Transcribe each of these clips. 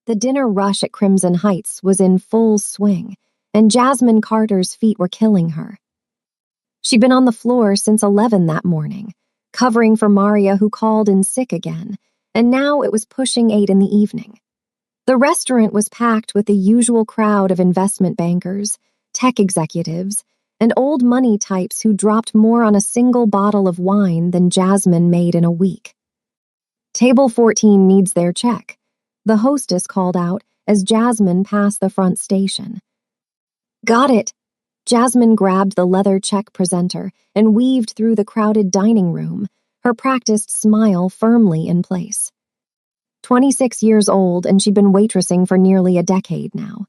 The dinner rush at Crimson Heights was in full swing, and Jasmine Carter's feet were killing her. She'd been on the floor since 11 that morning, covering for Maria, who called in sick again, and now it was pushing 8 in the evening. The restaurant was packed with the usual crowd of investment bankers, tech executives, and old money types who dropped more on a single bottle of wine than Jasmine made in a week. "Table 14 needs their check," the hostess called out as Jasmine passed the front station. "Got it." Jasmine grabbed the leather check presenter and weaved through the crowded dining room, her practiced smile firmly in place. 26 years old, and she'd been waitressing for nearly a decade now.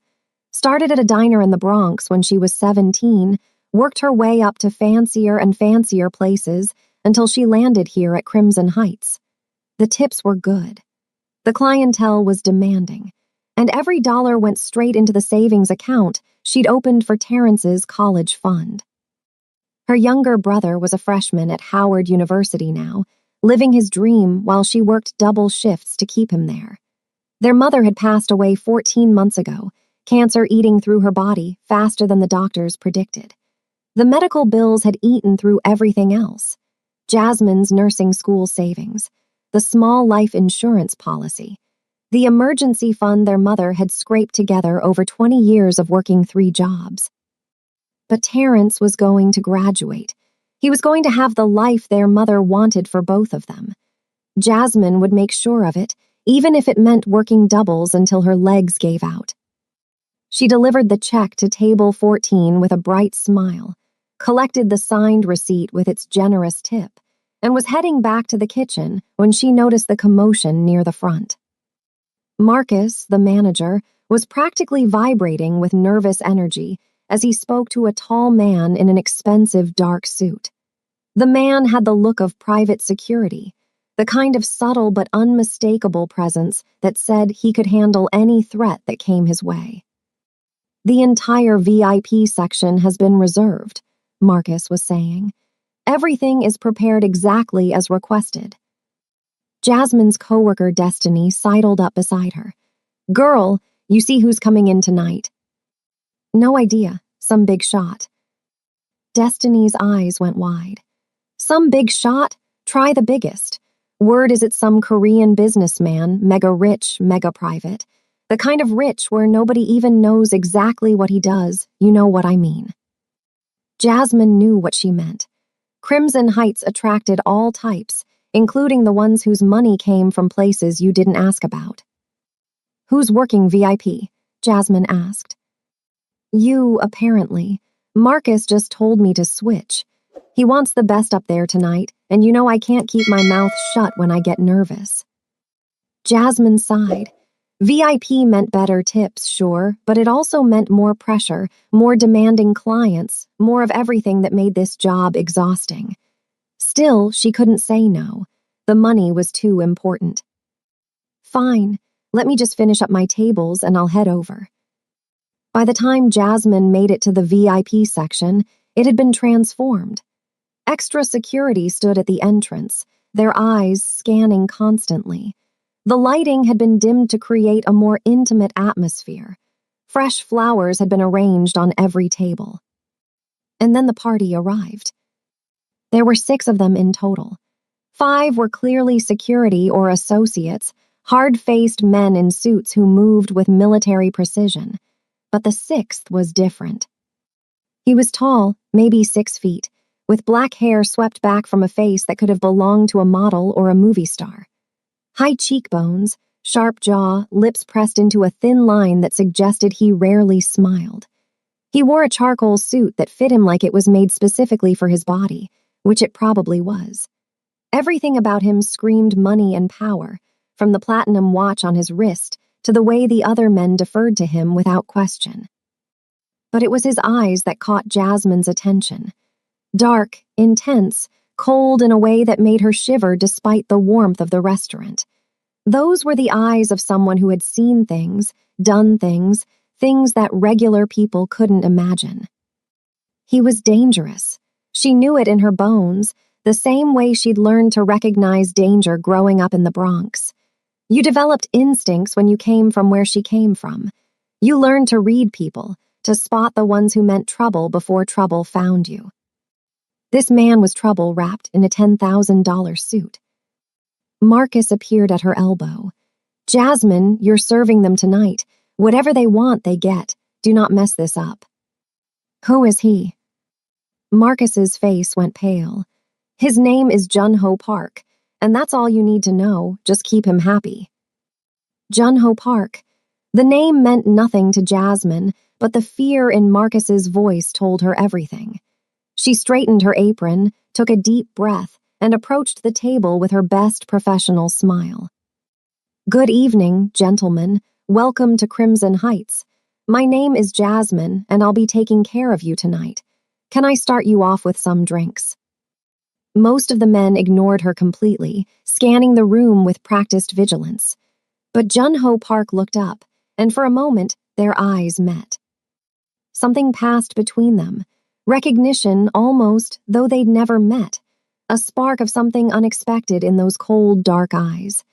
Started at a diner in the Bronx when she was 17, worked her way up to fancier and fancier places until she landed here at Crimson Heights. The tips were good. The clientele was demanding, and every dollar went straight into the savings account she'd opened for Terrence's college fund. Her younger brother was a freshman at Howard University now, living his dream while she worked double shifts to keep him there. Their mother had passed away 14 months ago, cancer eating through her body faster than the doctors predicted. The medical bills had eaten through everything else: Jasmine's nursing school savings, the small life insurance policy, the emergency fund their mother had scraped together over 20 years of working 3 jobs. But Terrence was going to graduate. He was going to have the life their mother wanted for both of them. Jasmine would make sure of it, even if it meant working doubles until her legs gave out. She delivered the check to table 14 with a bright smile, collected the signed receipt with its generous tip, and was heading back to the kitchen when she noticed the commotion near the front. Marcus, the manager, was practically vibrating with nervous energy as he spoke to a tall man in an expensive dark suit. The man had the look of private security, the kind of subtle but unmistakable presence that said he could handle any threat that came his way. "The entire VIP section has been reserved," Marcus was saying. "Everything is prepared exactly as requested." Jasmine's coworker Destiny sidled up beside her. "Girl, you see who's coming in tonight?" "No idea. Some big shot." Destiny's eyes went wide. "Some big shot? Try the biggest. Word is it's some Korean businessman, mega rich, mega private. The kind of rich where nobody even knows exactly what he does, you know what I mean." Jasmine knew what she meant. Crimson Heights attracted all types, including the ones whose money came from places you didn't ask about. "Who's working VIP?" Jasmine asked. "You, apparently. Marcus just told me to switch. He wants the best up there tonight, and you know I can't keep my mouth shut when I get nervous." Jasmine sighed. VIP meant better tips, sure, but it also meant more pressure, more demanding clients, more of everything that made this job exhausting. Still, she couldn't say no. The money was too important. "Fine, let me just finish up my tables and I'll head over." By the time Jasmine made it to the VIP section, it had been transformed. Extra security stood at the entrance, their eyes scanning constantly. The lighting had been dimmed to create a more intimate atmosphere. Fresh flowers had been arranged on every table. And then the party arrived. There were 6 of them in total. 5 were clearly security or associates, hard-faced men in suits who moved with military precision. But the 6th was different. He was tall, maybe 6 feet, with black hair swept back from a face that could have belonged to a model or a movie star. High cheekbones, sharp jaw, lips pressed into a thin line that suggested he rarely smiled. He wore a charcoal suit that fit him like it was made specifically for his body, which it probably was. Everything about him screamed money and power, from the platinum watch on his wrist to the way the other men deferred to him without question. But it was his eyes that caught Jasmine's attention. Dark, intense, cold in a way that made her shiver despite the warmth of the restaurant. Those were the eyes of someone who had seen things, done things, things that regular people couldn't imagine. He was dangerous. She knew it in her bones, the same way she'd learned to recognize danger growing up in the Bronx. You developed instincts when you came from where she came from. You learned to read people, to spot the ones who meant trouble before trouble found you. This man was trouble wrapped in a $10,000 suit. Marcus appeared at her elbow. Jasmine, you're serving them tonight. Whatever they want, they get. Do not mess this up. Who is he? Marcus's face went pale. His name is Jun-Ho Park, and that's all you need to know. Just keep him happy. Jun-Ho Park. The name meant nothing to Jasmine, but the fear in Marcus's voice told her everything. She straightened her apron, took a deep breath, and approached the table with her best professional smile. Good evening, gentlemen. Welcome to Crimson Heights. My name is Jasmine, and I'll be taking care of you tonight. Can I start you off with some drinks? Most of the men ignored her completely, scanning the room with practiced vigilance. But Jun-Ho Park looked up, and for a moment, their eyes met. Something passed between them. Recognition almost, though they'd never met. A spark of something unexpected in those cold, dark eyes.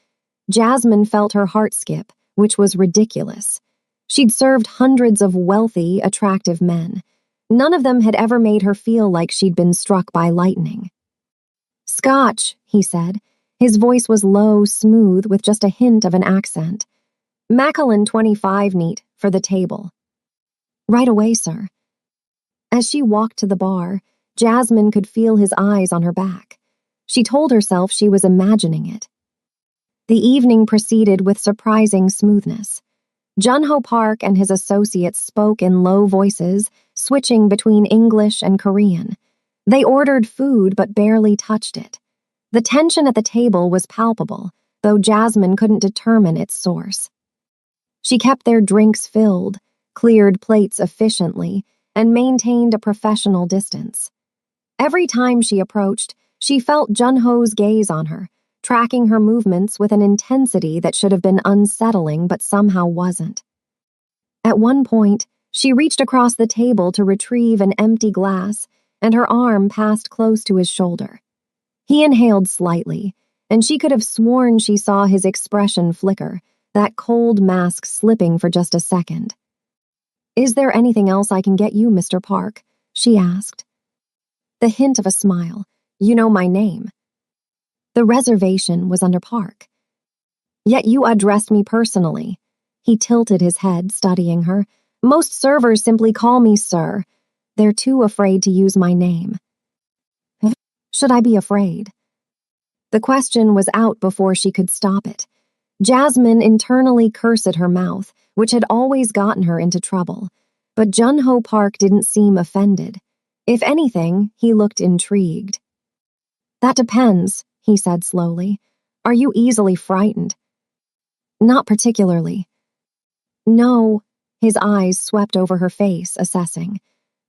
Jasmine felt her heart skip, which was ridiculous. She'd served hundreds of wealthy, attractive men. None of them had ever made her feel like she'd been struck by lightning. Scotch, he said. His voice was low, smooth, with just a hint of an accent. Macallan 25 neat, for the table. Right away, sir. As she walked to the bar, Jasmine could feel his eyes on her back. She told herself she was imagining it. The evening proceeded with surprising smoothness. Jun-Ho Park and his associates spoke in low voices, switching between English and Korean. They ordered food but barely touched it. The tension at the table was palpable, though Jasmine couldn't determine its source. She kept their drinks filled, cleared plates efficiently, and maintained a professional distance. Every time she approached, she felt Jun-Ho's gaze on her, tracking her movements with an intensity that should have been unsettling but somehow wasn't. At one point, she reached across the table to retrieve an empty glass, and her arm passed close to his shoulder. He inhaled slightly, and she could have sworn she saw his expression flicker, that cold mask slipping for just a second. Is there anything else I can get you, Mr. Park? She asked. The hint of a smile. You know my name. The reservation was under Park. Yet you addressed me personally. He tilted his head, studying her. Most servers simply call me sir. They're too afraid to use my name. Should I be afraid? The question was out before she could stop it. Jasmine internally cursed at her mouth, which had always gotten her into trouble. But Jun-Ho Park didn't seem offended. If anything, he looked intrigued. That depends, he said slowly. Are you easily frightened? Not particularly. No, his eyes swept over her face, assessing.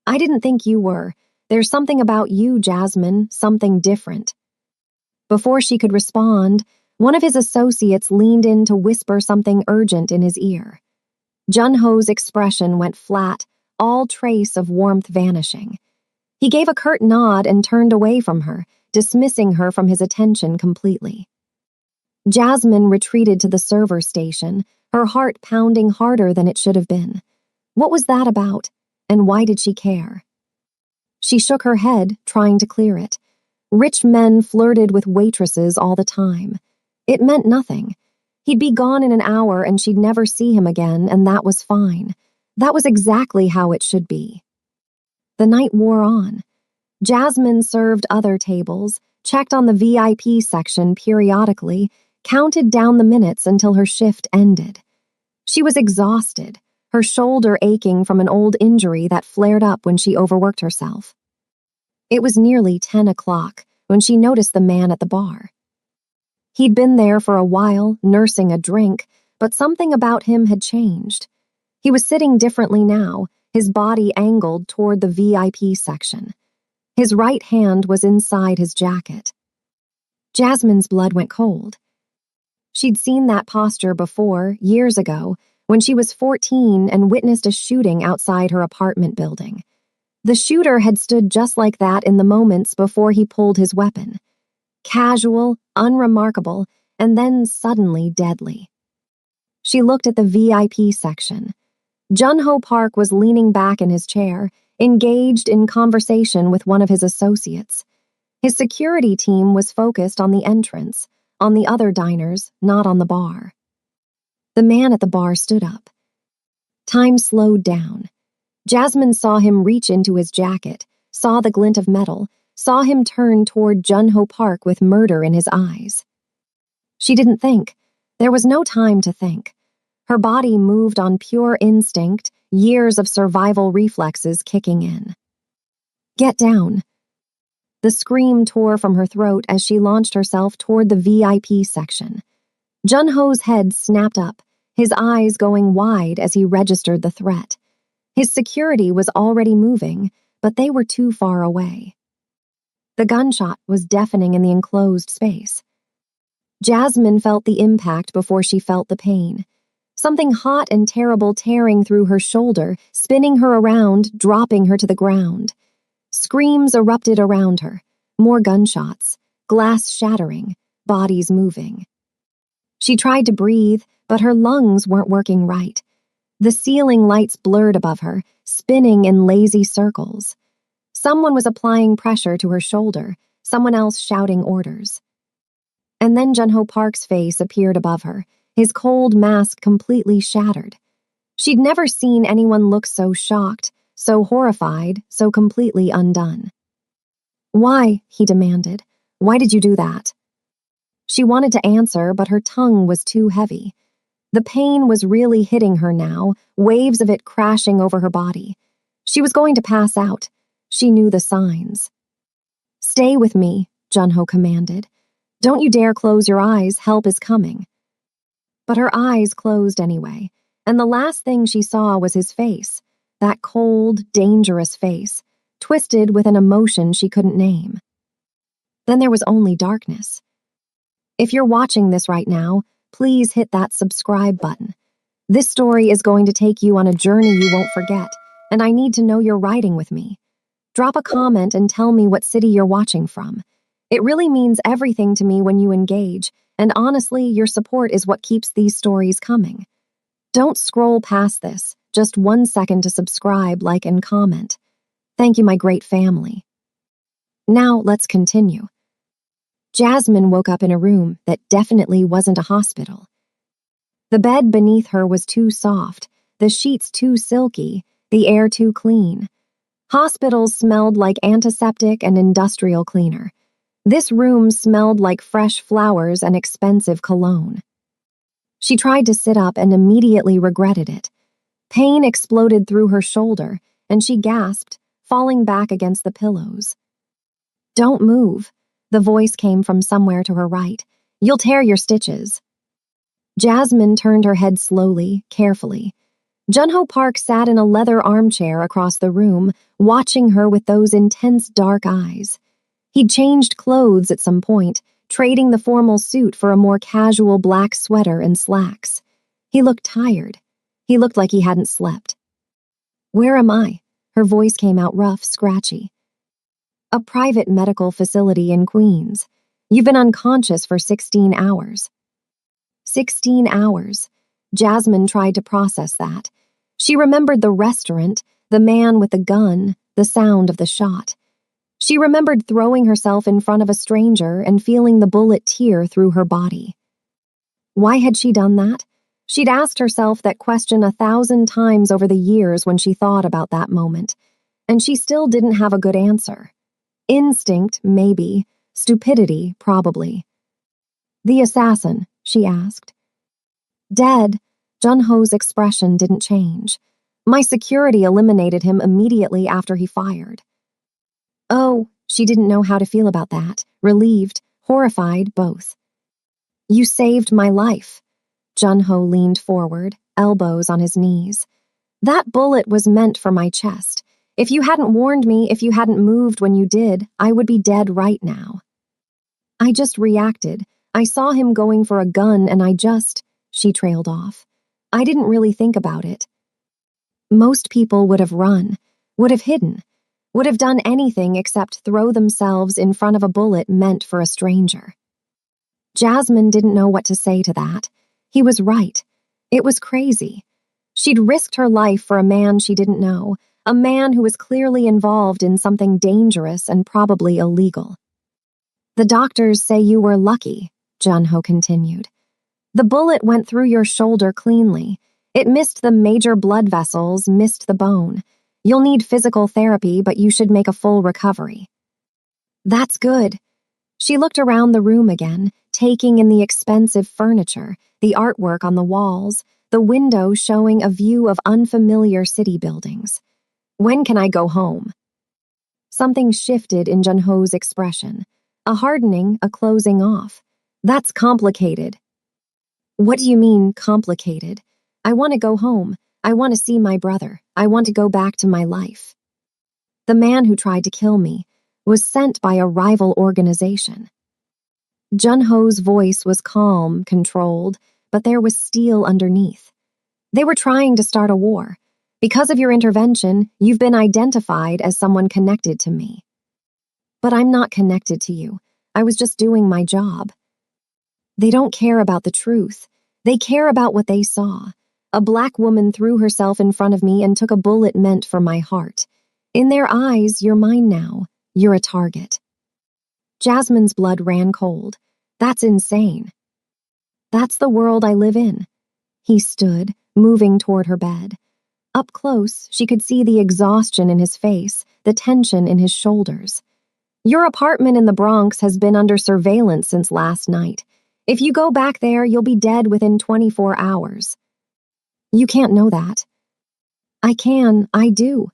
I didn't think you were. There's something about you, Jasmine, something different. Before she could respond, one of his associates leaned in to whisper something urgent in his ear. Jun-Ho's expression went flat, all trace of warmth vanishing. He gave a curt nod and turned away from her, dismissing her from his attention completely. Jasmine retreated to the server station, her heart pounding harder than it should have been. What was that about, and why did she care? She shook her head, trying to clear it. Rich men flirted with waitresses all the time. It meant nothing. He'd be gone in an hour and she'd never see him again, and that was fine. That was exactly how it should be. The night wore on. Jasmine served other tables, checked on the VIP section periodically, counted down the minutes until her shift ended. She was exhausted, her shoulder aching from an old injury that flared up when she overworked herself. It was nearly 10 o'clock when she noticed the man at the bar. He'd been there for a while, nursing a drink, but something about him had changed. He was sitting differently now, his body angled toward the VIP section. His right hand was inside his jacket. Jasmine's blood went cold. She'd seen that posture before, years ago, when she was 14 and witnessed a shooting outside her apartment building. The shooter had stood just like that in the moments before he pulled his weapon. Casual, unremarkable, and then suddenly deadly. She looked at the VIP section. Jun-ho Park was leaning back in his chair, engaged in conversation with one of his associates. His security team was focused on the entrance, on the other diners, not on the bar. The man at the bar stood up. Time slowed down. Jasmine saw him reach into his jacket, saw the glint of metal, saw him turn toward Jun-ho Park with murder in his eyes. She didn't think. There was no time to think. Her body moved on pure instinct, years of survival reflexes kicking in. Get down. The scream tore from her throat as she launched herself toward the VIP section. Jun-ho's head snapped up, his eyes going wide as he registered the threat. His security was already moving, but they were too far away. The gunshot was deafening in the enclosed space. Jasmine felt the impact before she felt the pain. Something hot and terrible tearing through her shoulder, spinning her around, dropping her to the ground. Screams erupted around her. More gunshots, glass shattering, bodies moving. She tried to breathe, but her lungs weren't working right. The ceiling lights blurred above her, spinning in lazy circles. Someone was applying pressure to her shoulder, someone else shouting orders. And then Jun-ho Park's face appeared above her, his cold mask completely shattered. She'd never seen anyone look so shocked, so horrified, so completely undone. "Why?" he demanded. "Why did you do that?" She wanted to answer, but her tongue was too heavy. The pain was really hitting her now, waves of it crashing over her body. She was going to pass out. She knew the signs. "Stay with me," Jun-ho commanded. "Don't you dare close your eyes, help is coming." But her eyes closed anyway, and the last thing she saw was his face, that cold, dangerous face, twisted with an emotion she couldn't name. Then there was only darkness. If you're watching this right now, please hit that subscribe button. This story is going to take you on a journey you won't forget, and I need to know you're riding with me. Drop a comment and tell me what city you're watching from. It really means everything to me when you engage, and honestly, your support is what keeps these stories coming. Don't scroll past this, just 1 second to subscribe, like, and comment. Thank you, my great family. Now, let's continue. Jasmine woke up in a room that definitely wasn't a hospital. The bed beneath her was too soft, the sheets too silky, the air too clean. Hospitals smelled like antiseptic and industrial cleaner. This room smelled like fresh flowers and expensive cologne. She tried to sit up and immediately regretted it. Pain exploded through her shoulder, and she gasped, falling back against the pillows. "Don't move," the voice came from somewhere to her right. "You'll tear your stitches." Jasmine turned her head slowly, carefully. Jun-ho Park sat in a leather armchair across the room, watching her with those intense dark eyes. He'd changed clothes at some point, trading the formal suit for a more casual black sweater and slacks. He looked tired. He looked like he hadn't slept. "Where am I?" Her voice came out rough, scratchy. "A private medical facility in Queens. You've been unconscious for 16 hours. 16 hours. Jasmine tried to process that. She remembered the restaurant, the man with the gun, the sound of the shot. She remembered throwing herself in front of a stranger and feeling the bullet tear through her body. Why had she done that? She'd asked herself that question 1,000 times over the years when she thought about that moment, and she still didn't have a good answer. Instinct, maybe. Stupidity, probably. "The assassin?" she asked. "Dead." Jun-ho's expression didn't change. "My security eliminated him immediately after he fired." Oh, she didn't know how to feel about that. Relieved, horrified, both. "You saved my life." Jun-ho leaned forward, elbows on his knees. "That bullet was meant for my chest. If you hadn't warned me, if you hadn't moved when you did, I would be dead right now." "I just reacted. I saw him going for a gun and she trailed off. "I didn't really think about it." Most people would have run, would have hidden, would have done anything except throw themselves in front of a bullet meant for a stranger. Jasmine didn't know what to say to that. He was right. It was crazy. She'd risked her life for a man she didn't know, a man who was clearly involved in something dangerous and probably illegal. The doctors say you were lucky, Junho continued. The bullet went through your shoulder cleanly. It missed the major blood vessels, missed the bone. You'll need physical therapy, but you should make a full recovery. That's good. She looked around the room again, taking in the expensive furniture, the artwork on the walls, the window showing a view of unfamiliar city buildings. When can I go home? Something shifted in Junho's expression. A hardening, a closing off. That's complicated. What do you mean, complicated? I want to go home. I want to see my brother. I want to go back to my life. The man who tried to kill me was sent by a rival organization. Junho's voice was calm, controlled, but there was steel underneath. They were trying to start a war. Because of your intervention, you've been identified as someone connected to me. But I'm not connected to you. I was just doing my job. They don't care about the truth. They care about what they saw. A black woman threw herself in front of me and took a bullet meant for my heart. In their eyes, you're mine now. You're a target. Jasmine's blood ran cold. That's insane. That's the world I live in. He stood, moving toward her bed. Up close, she could see the exhaustion in his face, the tension in his shoulders. Your apartment in the Bronx has been under surveillance since last night. If you go back there, you'll be dead within 24 hours. You can't know that. I can, I do.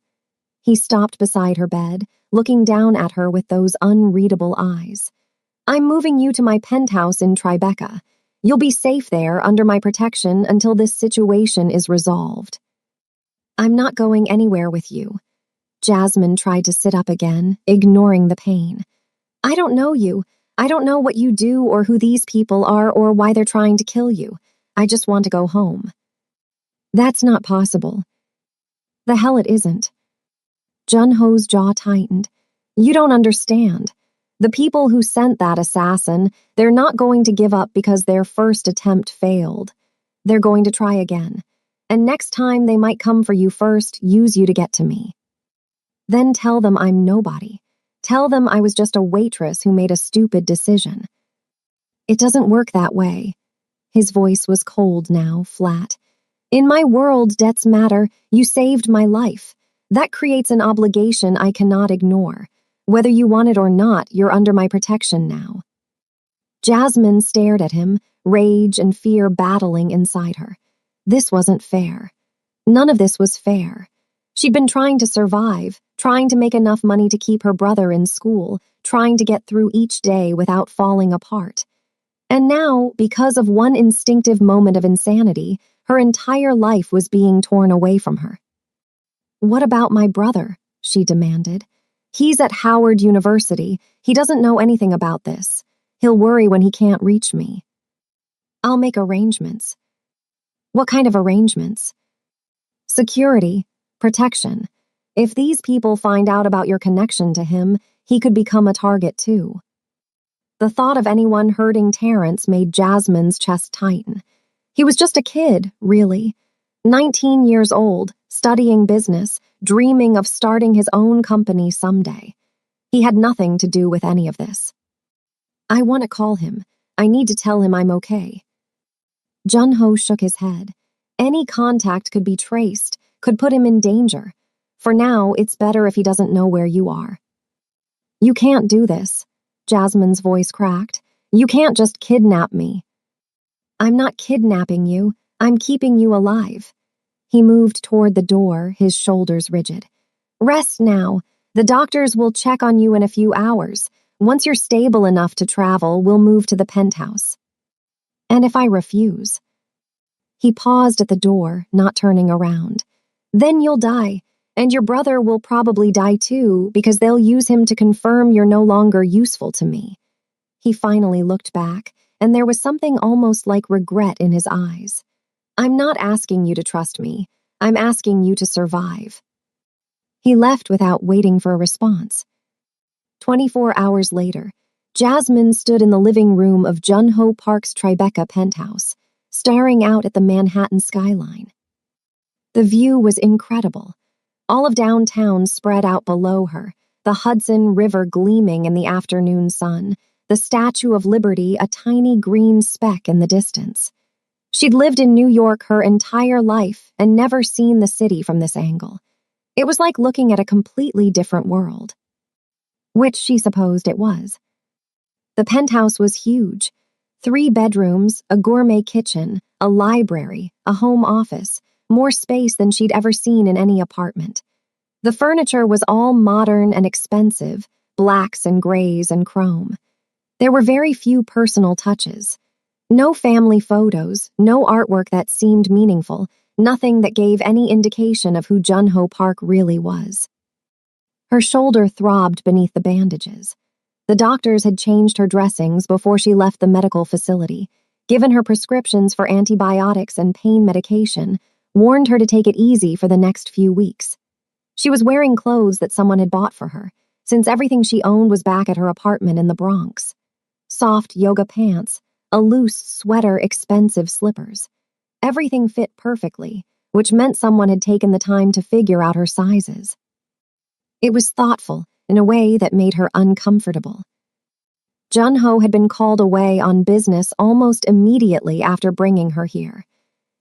He stopped beside her bed, looking down at her with those unreadable eyes. I'm moving you to my penthouse in Tribeca. You'll be safe there under my protection until this situation is resolved. I'm not going anywhere with you. Jasmine tried to sit up again, ignoring the pain. I don't know you. I don't know what you do or who these people are or why they're trying to kill you. I just want to go home. That's not possible. The hell it isn't. Junho's jaw tightened. You don't understand. The people who sent that assassin, they're not going to give up because their first attempt failed. They're going to try again. And next time they might come for you first, use you to get to me. Then tell them I'm nobody. Tell them I was just a waitress who made a stupid decision. It doesn't work that way. His voice was cold now, flat. In my world, debts matter. You saved my life. That creates an obligation I cannot ignore. Whether you want it or not, you're under my protection now. Jasmine stared at him, rage and fear battling inside her. This wasn't fair. None of this was fair. She'd been trying to survive, trying to make enough money to keep her brother in school, trying to get through each day without falling apart. And now, because of one instinctive moment of insanity, her entire life was being torn away from her. What about my brother? She demanded. He's at Howard University. He doesn't know anything about this. He'll worry when he can't reach me. I'll make arrangements. What kind of arrangements? Security, protection. If these people find out about your connection to him, he could become a target too. The thought of anyone hurting Terrence made Jasmine's chest tighten. He was just a kid, really. 19 years old, studying business, dreaming of starting his own company someday. He had nothing to do with any of this. I want to call him. I need to tell him I'm okay. Junho shook his head. Any contact could be traced, could put him in danger. For now, it's better if he doesn't know where you are. You can't do this. Jasmine's voice cracked. You can't just kidnap me. I'm not kidnapping you. I'm keeping you alive. He moved toward the door, his shoulders rigid. Rest now. The doctors will check on you in a few hours. Once you're stable enough to travel, we'll move to the penthouse. And if I refuse? He paused at the door, not turning around. Then you'll die, and your brother will probably die too, because they'll use him to confirm you're no longer useful to me. He finally looked back, and there was something almost like regret in his eyes. I'm not asking you to trust me. I'm asking you to survive. He left without waiting for a response. 24 hours later, Jasmine stood in the living room of Jun-ho Park's Tribeca penthouse, staring out at the Manhattan skyline. The view was incredible. All of downtown spread out below her, the Hudson River gleaming in the afternoon sun, the Statue of Liberty a tiny green speck in the distance. She'd lived in New York her entire life and never seen the city from this angle. It was like looking at a completely different world. Which she supposed it was. The penthouse was huge. 3 bedrooms, a gourmet kitchen, a library, a home office, more space than she'd ever seen in any apartment. The furniture was all modern and expensive, blacks and grays and chrome. There were very few personal touches. No family photos, no artwork that seemed meaningful, nothing that gave any indication of who Jun-ho Park really was. Her shoulder throbbed beneath the bandages. The doctors had changed her dressings before she left the medical facility, given her prescriptions for antibiotics and pain medication, warned her to take it easy for the next few weeks. She was wearing clothes that someone had bought for her, since everything she owned was back at her apartment in the Bronx. Soft yoga pants, a loose sweater, expensive slippers. Everything fit perfectly, which meant someone had taken the time to figure out her sizes. It was thoughtful in a way that made her uncomfortable. Jun-ho had been called away on business almost immediately after bringing her here.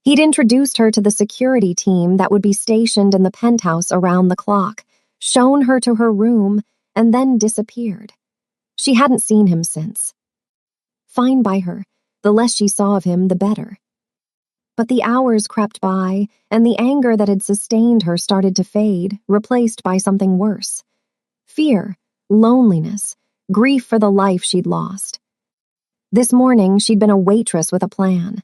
He'd introduced her to the security team that would be stationed in the penthouse around the clock, shown her to her room, and then disappeared. She hadn't seen him since. Fine by her, the less she saw of him, the better. But the hours crept by, and the anger that had sustained her started to fade, replaced by something worse. Fear, loneliness, grief for the life she'd lost. This morning, she'd been a waitress with a plan.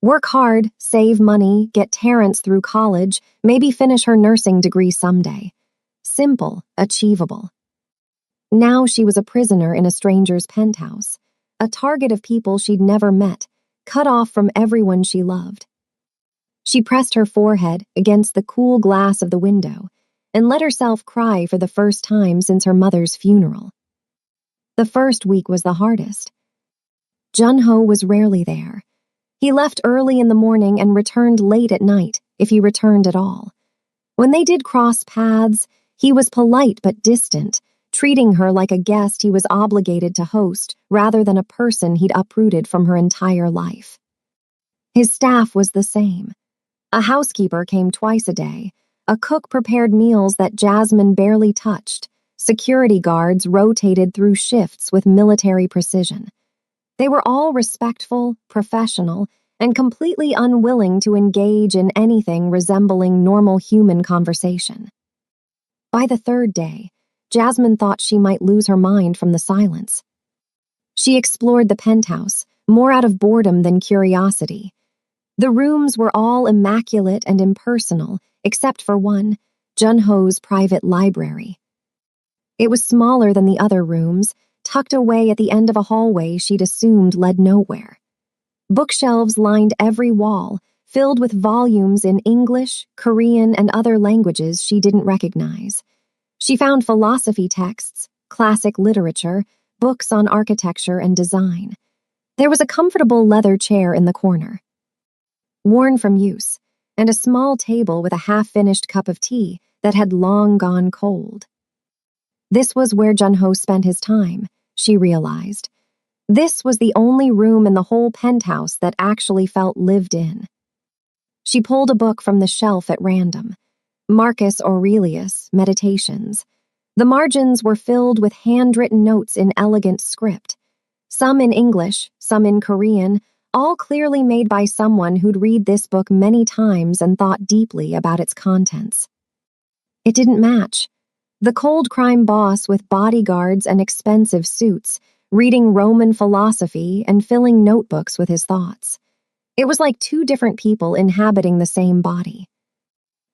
Work hard, save money, get Terrence through college, maybe finish her nursing degree someday. Simple, achievable. Now she was a prisoner in a stranger's penthouse, a target of people she'd never met, cut off from everyone she loved. She pressed her forehead against the cool glass of the window and let herself cry for the first time since her mother's funeral. The first week was the hardest. Jun-ho was rarely there. He left early in the morning and returned late at night, if he returned at all. When they did cross paths, he was polite but distant, treating her like a guest he was obligated to host rather than a person he'd uprooted from her entire life. His staff was the same. A housekeeper came twice a day. A cook prepared meals that Jasmine barely touched. Security guards rotated through shifts with military precision. They were all respectful, professional, and completely unwilling to engage in anything resembling normal human conversation. By the 3rd day, Jasmine thought she might lose her mind from the silence. She explored the penthouse, more out of boredom than curiosity. The rooms were all immaculate and impersonal, except for one, Jun-ho's private library. It was smaller than the other rooms, tucked away at the end of a hallway she'd assumed led nowhere. Bookshelves lined every wall, filled with volumes in English, Korean, and other languages she didn't recognize. She found philosophy texts, classic literature, books on architecture and design. There was a comfortable leather chair in the corner, worn from use, and a small table with a half-finished cup of tea that had long gone cold. This was where Jun-ho spent his time, she realized. This was the only room in the whole penthouse that actually felt lived in. She pulled a book from the shelf at random. Marcus Aurelius, Meditations. The margins were filled with handwritten notes in elegant script. Some in English, some in Korean, all clearly made by someone who'd read this book many times and thought deeply about its contents. It didn't match. The cold crime boss with bodyguards and expensive suits, reading Roman philosophy and filling notebooks with his thoughts. It was like 2 different people inhabiting the same body.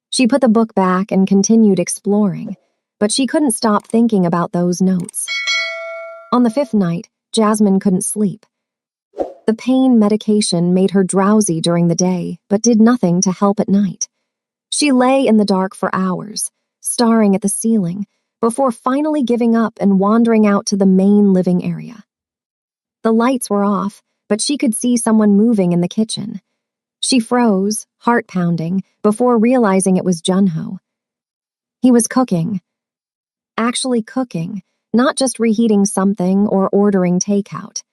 She put the book back and continued exploring, but she couldn't stop thinking about those notes. On the 5th night, Jasmine couldn't sleep. The pain medication made her drowsy during the day, but did nothing to help at night. She lay in the dark for hours, staring at the ceiling, before finally giving up and wandering out to the main living area. The lights were off, but she could see someone moving in the kitchen. She froze, heart pounding, before realizing it was Junho. He was cooking. Actually cooking, not just reheating something or ordering takeout.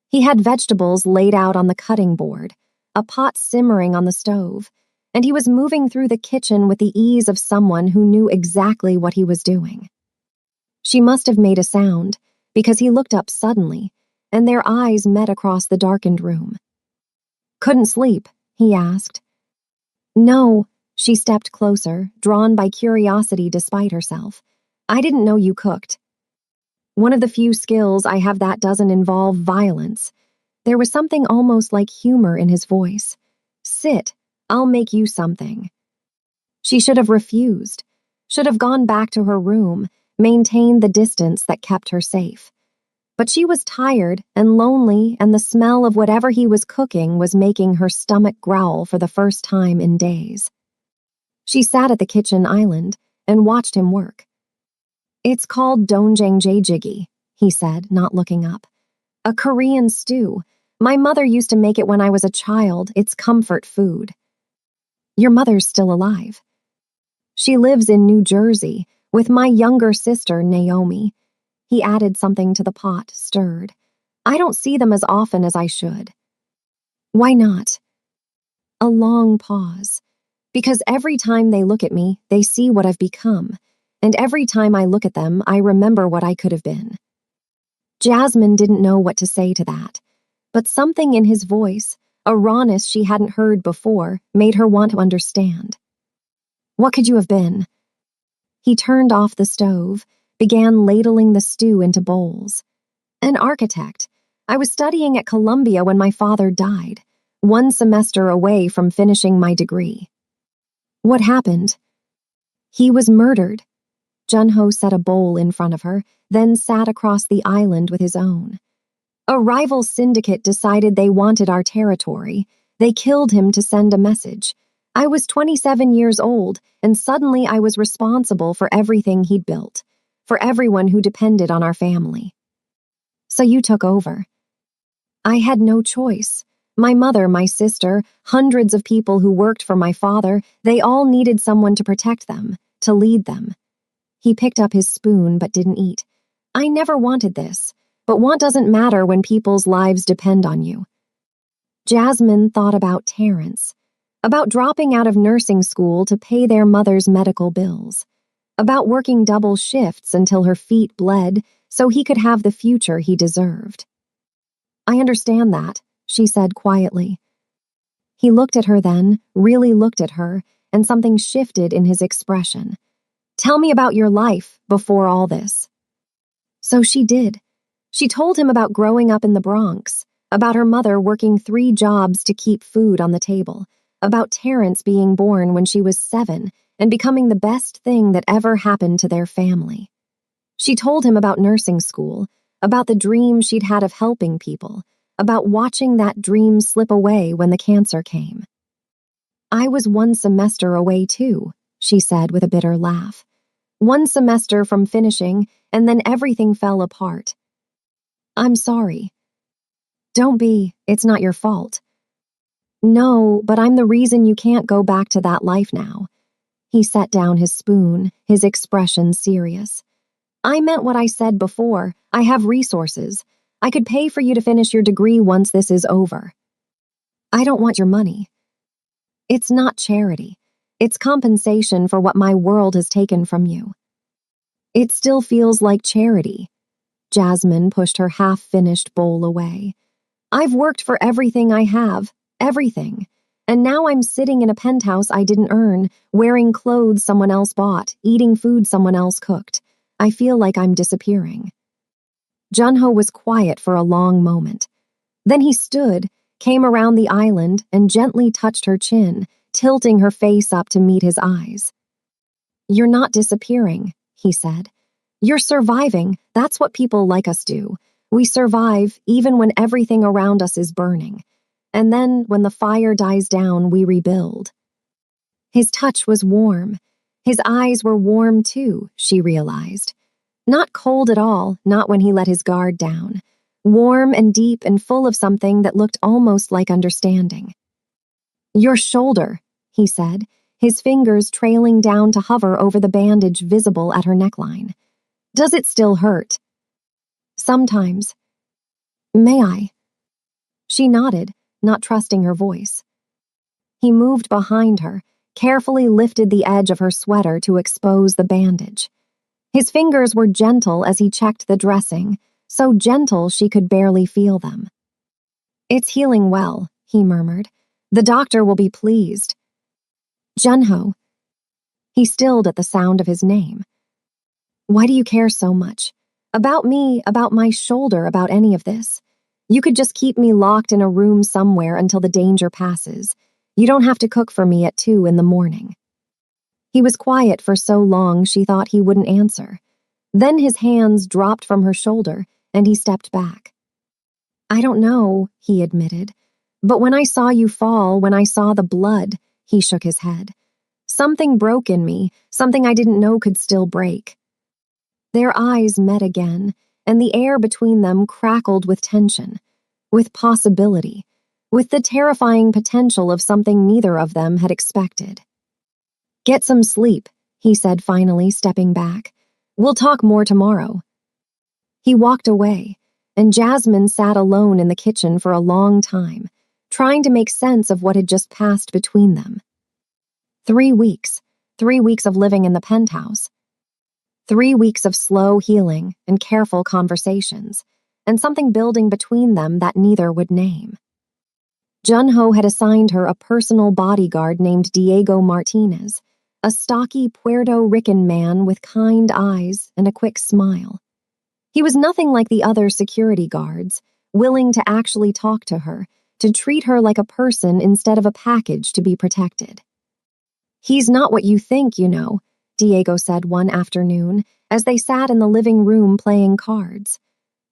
He had vegetables laid out on the cutting board, a pot simmering on the stove, and he was moving through the kitchen with the ease of someone who knew exactly what he was doing. She must have made a sound, because he looked up suddenly, and their eyes met across the darkened room. "Couldn't sleep?" he asked. "No," she stepped closer, drawn by curiosity despite herself. "I didn't know you cooked." "One of the few skills I have that doesn't involve violence." There was something almost like humor in his voice. "Sit, I'll make you something." She should have refused, should have gone back to her room, maintained the distance that kept her safe. But she was tired and lonely, and the smell of whatever he was cooking was making her stomach growl for the first time in days. She sat at the kitchen island and watched him work. "It's called doenjang jjiggi," he said, not looking up. "A Korean stew. My mother used to make it when I was a child. It's comfort food." "Your mother's still alive?" "She lives in New Jersey with my younger sister, Naomi." He added something to the pot, stirred. "I don't see them as often as I should." "Why not?" A long pause. "Because every time they look at me, they see what I've become. And every time I look at them, I remember what I could have been." Jasmine didn't know what to say to that, but something in his voice, a rawness she hadn't heard before, made her want to understand. "What could you have been?" He turned off the stove, began ladling the stew into bowls. "An architect. I was studying at Columbia when my father died, 1 semester away from finishing my degree." "What happened?" "He was murdered." Junho set a bowl in front of her, then sat across the island with his own. "A rival syndicate decided they wanted our territory. They killed him to send a message. I was 27 years old, and suddenly I was responsible for everything he'd built, for everyone who depended on our family." "So you took over?" "I had no choice. My mother, my sister, hundreds of people who worked for my father, they all needed someone to protect them, to lead them." He picked up his spoon but didn't eat. "I never wanted this, but want doesn't matter when people's lives depend on you." Jasmine thought about Terrence, about dropping out of nursing school to pay their mother's medical bills, about working double shifts until her feet bled so he could have the future he deserved. "I understand that," she said quietly. He looked at her then, really looked at her, and something shifted in his expression. "Tell me about your life before all this." So she did. She told him about growing up in the Bronx, about her mother working 3 jobs to keep food on the table, about Terrence being born when she was 7 and becoming the best thing that ever happened to their family. She told him about nursing school, about the dream she'd had of helping people, about watching that dream slip away when the cancer came. "I was 1 semester away too," she said with a bitter laugh. 1 semester from finishing, and then everything fell apart. "I'm sorry." "Don't be, it's not your fault." "No, but I'm the reason you can't go back to that life now." He set down his spoon, his expression serious. "I meant what I said before. I have resources. I could pay for you to finish your degree once this is over." "I don't want your money." "It's not charity. It's compensation for what my world has taken from you." "It still feels like charity." Jasmine pushed her half-finished bowl away. "I've worked for everything I have, everything. And now I'm sitting in a penthouse I didn't earn, wearing clothes someone else bought, eating food someone else cooked. I feel like I'm disappearing." Junho was quiet for a long moment. Then he stood, came around the island, and gently touched her chin, tilting her face up to meet his eyes. "You're not disappearing," he said. "You're surviving. That's what people like us do. We survive even when everything around us is burning. And then, when the fire dies down, we rebuild." His touch was warm. His eyes were warm too, she realized. Not cold at all, not when he let his guard down. warm and deep and full of something that looked almost like understanding. "Your shoulder," he said, his fingers trailing down to hover over the bandage visible at her neckline. "Does it still hurt?" "Sometimes." "May I?" She nodded, not trusting her voice. He moved behind her, carefully lifted the edge of her sweater to expose the bandage. His fingers were gentle as he checked the dressing, so gentle she could barely feel them. "It's healing well," he murmured. "The doctor will be pleased." "Junho." He stilled at the sound of his name. "Why do you care so much? About me, about my shoulder, about any of this? You could just keep me locked in a room somewhere until the danger passes. You don't have to cook for me at 2 a.m. He was quiet for so long she thought he wouldn't answer. Then his hands dropped from her shoulder, and he stepped back. "I don't know," he admitted. "But when I saw you fall, when I saw the blood," he shook his head. "Something broke in me, something I didn't know could still break." Their eyes met again, and the air between them crackled with tension, with possibility, with the terrifying potential of something neither of them had expected. "Get some sleep," he said finally, stepping back. "We'll talk more tomorrow." He walked away, and Jasmine sat alone in the kitchen for a long time, trying to make sense of what had just passed between them. 3 weeks. 3 weeks of living in the penthouse. 3 weeks of slow healing and careful conversations, and something building between them that neither would name. Junho had assigned her a personal bodyguard named Diego Martinez, a stocky Puerto Rican man with kind eyes and a quick smile. He was nothing like the other security guards, willing to actually talk to her, to treat her like a person instead of a package to be protected. "He's not what you think, you know," Diego said one afternoon as they sat in the living room playing cards.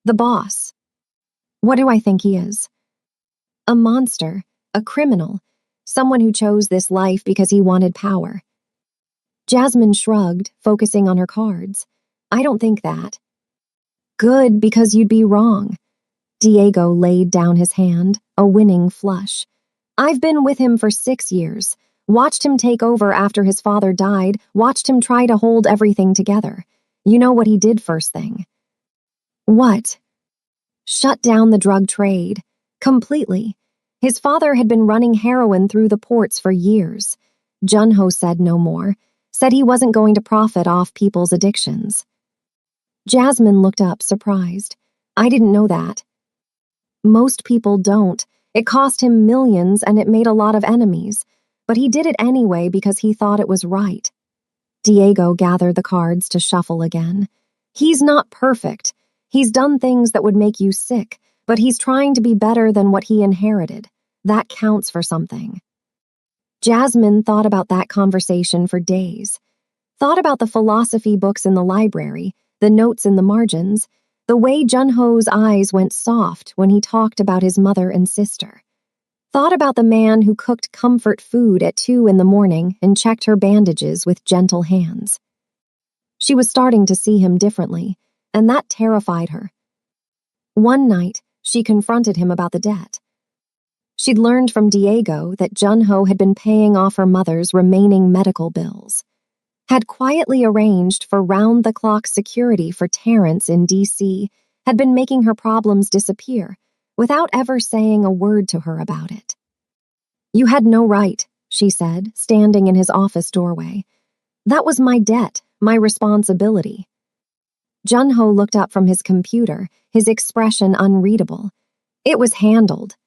"The boss." "What do I think he is?" "A monster, a criminal, someone who chose this life because he wanted power." Jasmine shrugged, focusing on her cards. "I don't think that." "Good, because you'd be wrong." Diego laid down his hand, a winning flush. "I've been with him for 6 years, watched him take over after his father died, watched him try to hold everything together. You know what he did first thing?" "What?" "Shut down the drug trade. Completely. His father had been running heroin through the ports for years. Junho said no more, said he wasn't going to profit off people's addictions." Jasmine looked up, surprised. "I didn't know that." "Most people don't. It cost him millions and it made a lot of enemies. But he did it anyway because he thought it was right." Diego gathered the cards to shuffle again. "He's not perfect. He's done things that would make you sick, but he's trying to be better than what he inherited. That counts for something." Jasmine thought about that conversation for days. Thought about the philosophy books in the library, the notes in the margins, the way Junho's eyes went soft when he talked about his mother and sister. Thought about the man who cooked comfort food at 2 a.m. and checked her bandages with gentle hands. She was starting to see him differently, and that terrified her. One night, she confronted him about the debt. She'd learned from Diego that Junho had been paying off her mother's remaining medical bills, had quietly arranged for round-the-clock security for Terrence in D.C., had been making her problems disappear, without ever saying a word to her about it. "You had no right," she said, standing in his office doorway. "That was my debt, my responsibility." Junho looked up from his computer, his expression unreadable. "It was handled."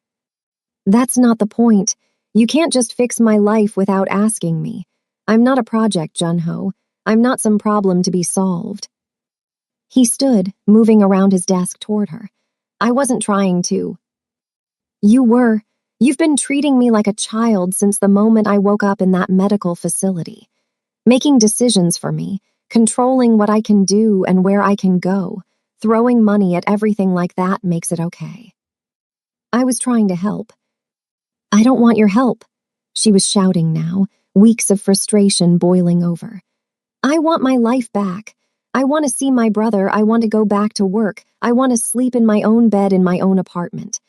"That's not the point. You can't just fix my life without asking me. I'm not a project, Junho. I'm not some problem to be solved." He stood, moving around his desk toward her. "I wasn't trying to." "You were. You've been treating me like a child since the moment I woke up in that medical facility. Making decisions for me, controlling what I can do and where I can go, throwing money at everything like that makes it okay." "I was trying to help." "I don't want your help." She was shouting now, weeks of frustration boiling over. "I want my life back. I want to see my brother. I want to go back to work. I want to sleep in my own bed in my own apartment.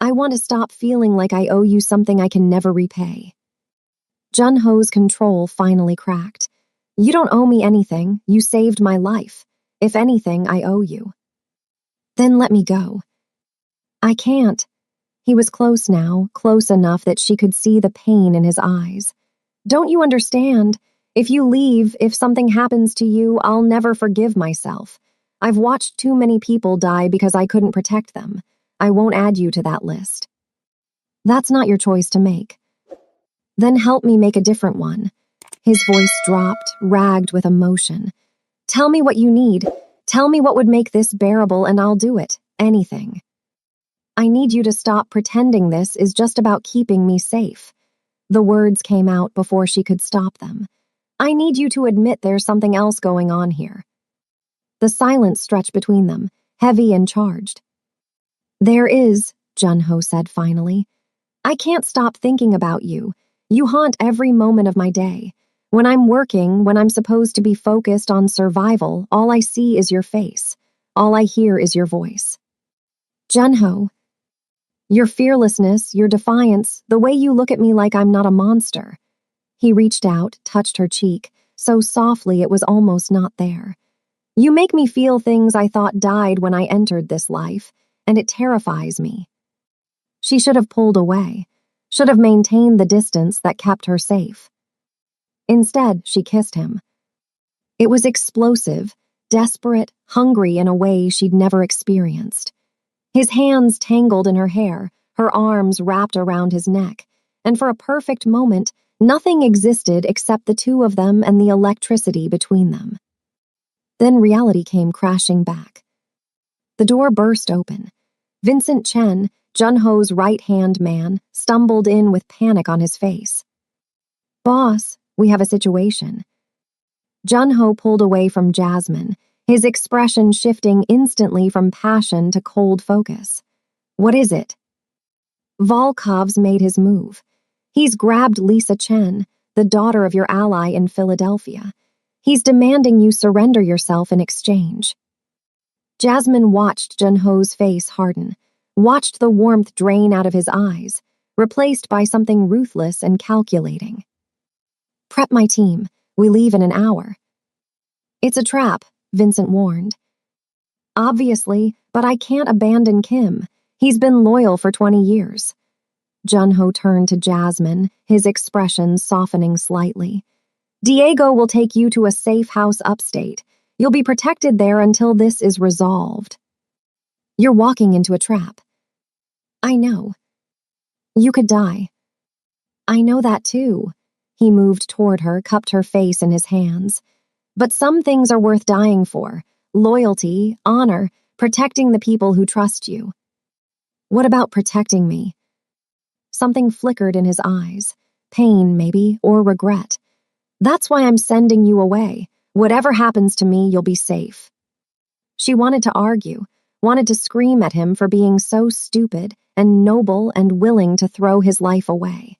I want to stop feeling like I owe you something I can never repay. Junho's control finally cracked. You don't owe me anything. You saved my life. If anything, I owe you. Then let me go. I can't. He was close now, close enough that she could see the pain in his eyes. Don't you understand? If you leave, if something happens to you, I'll never forgive myself. I've watched too many people die because I couldn't protect them. I won't add you to that list. That's not your choice to make. Then help me make a different one. His voice dropped, ragged with emotion. Tell me what you need. Tell me what would make this bearable and I'll do it. Anything. I need you to stop pretending this is just about keeping me safe. The words came out before she could stop them. I need you to admit there's something else going on here. The silence stretched between them, heavy and charged. There is, Junho said finally. I can't stop thinking about you. You haunt every moment of my day. When I'm working, when I'm supposed to be focused on survival, all I see is your face. All I hear is your voice. Junho, your fearlessness, your defiance, the way you look at me like I'm not a monster. He reached out, touched her cheek, so softly it was almost not there. You make me feel things I thought died when I entered this life, and it terrifies me. She should have pulled away, should have maintained the distance that kept her safe. Instead, she kissed him. It was explosive, desperate, hungry in a way she'd never experienced. His hands tangled in her hair, her arms wrapped around his neck, and for a perfect moment, nothing existed except the two of them and the electricity between them. Then reality came crashing back. The door burst open. Vincent Chen, Junho's right-hand man, stumbled in with panic on his face. Boss, we have a situation. Junho pulled away from Jasmine, his expression shifting instantly from passion to cold focus. What is it? Volkov's made his move. He's grabbed Lisa Chen, the daughter of your ally in Philadelphia. He's demanding you surrender yourself in exchange. Jasmine watched Junho's face harden, watched the warmth drain out of his eyes, replaced by something ruthless and calculating. Prep my team. We leave in an hour. It's a trap, Vincent warned. Obviously, but I can't abandon Kim. He's been loyal for 20 years. Junho turned to Jasmine, his expression softening slightly. Diego will take you to a safe house upstate. You'll be protected there until this is resolved. You're walking into a trap. I know. You could die. I know that too. He moved toward her, cupped her face in his hands. But some things are worth dying for. Loyalty, honor, protecting the people who trust you. What about protecting me? Something flickered in his eyes. Pain, maybe, or regret. That's why I'm sending you away. Whatever happens to me, you'll be safe. She wanted to argue, wanted to scream at him for being so stupid and noble and willing to throw his life away.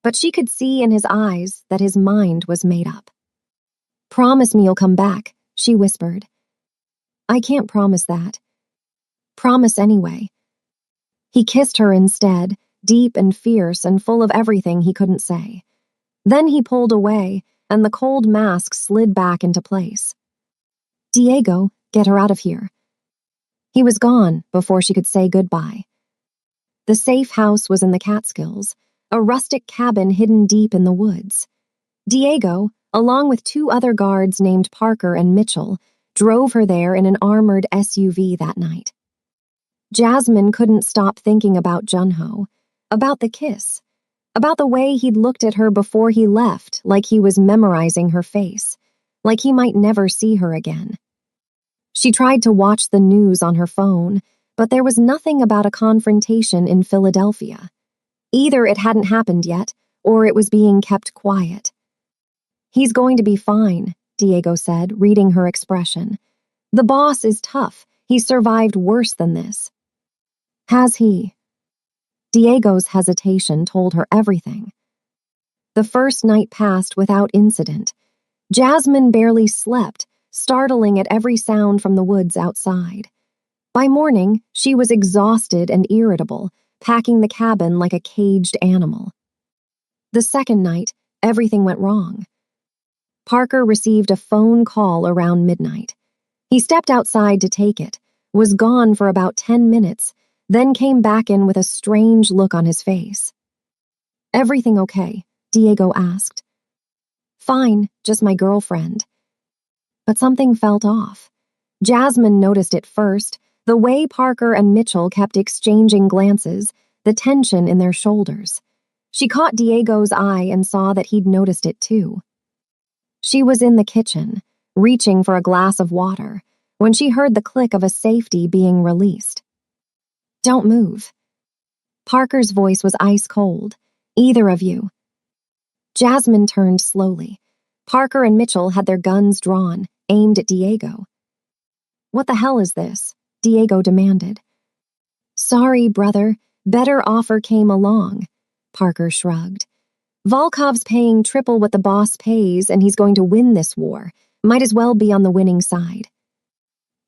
But she could see in his eyes that his mind was made up. Promise me you'll come back, she whispered. I can't promise that. Promise anyway. He kissed her instead, deep and fierce and full of everything he couldn't say. Then he pulled away, and the cold mask slid back into place. Diego, get her out of here. He was gone before she could say goodbye. The safe house was in the Catskills, a rustic cabin hidden deep in the woods. Diego, along with two other guards named Parker and Mitchell, drove her there in an armored SUV that night. Jasmine couldn't stop thinking about Junho, about the kiss, about the way he'd looked at her before he left, like he was memorizing her face, like he might never see her again. She tried to watch the news on her phone, but there was nothing about a confrontation in Philadelphia. Either it hadn't happened yet, or it was being kept quiet. He's going to be fine, Diego said, reading her expression. The boss is tough. He's survived worse than this. Has he? Diego's hesitation told her everything. The first night passed without incident. Jasmine barely slept, startling at every sound from the woods outside. By morning, she was exhausted and irritable, packing the cabin like a caged animal. The second night, everything went wrong. Parker received a phone call around midnight. He stepped outside to take it, was gone for about 10 minutes, then came back in with a strange look on his face. "Everything okay?" Diego asked. "Fine, just my girlfriend." But something felt off. Jasmine noticed it first, the way Parker and Mitchell kept exchanging glances, the tension in their shoulders. She caught Diego's eye and saw that he'd noticed it too. She was in the kitchen, reaching for a glass of water, when she heard the click of a safety being released. "Don't move." Parker's voice was ice cold. "Either of you." Jasmine turned slowly. Parker and Mitchell had their guns drawn, aimed at Diego. "What the hell is this?" Diego demanded. "Sorry, brother. Better offer came along." Parker shrugged. "Volkov's paying triple what the boss pays, and he's going to win this war. Might as well be on the winning side."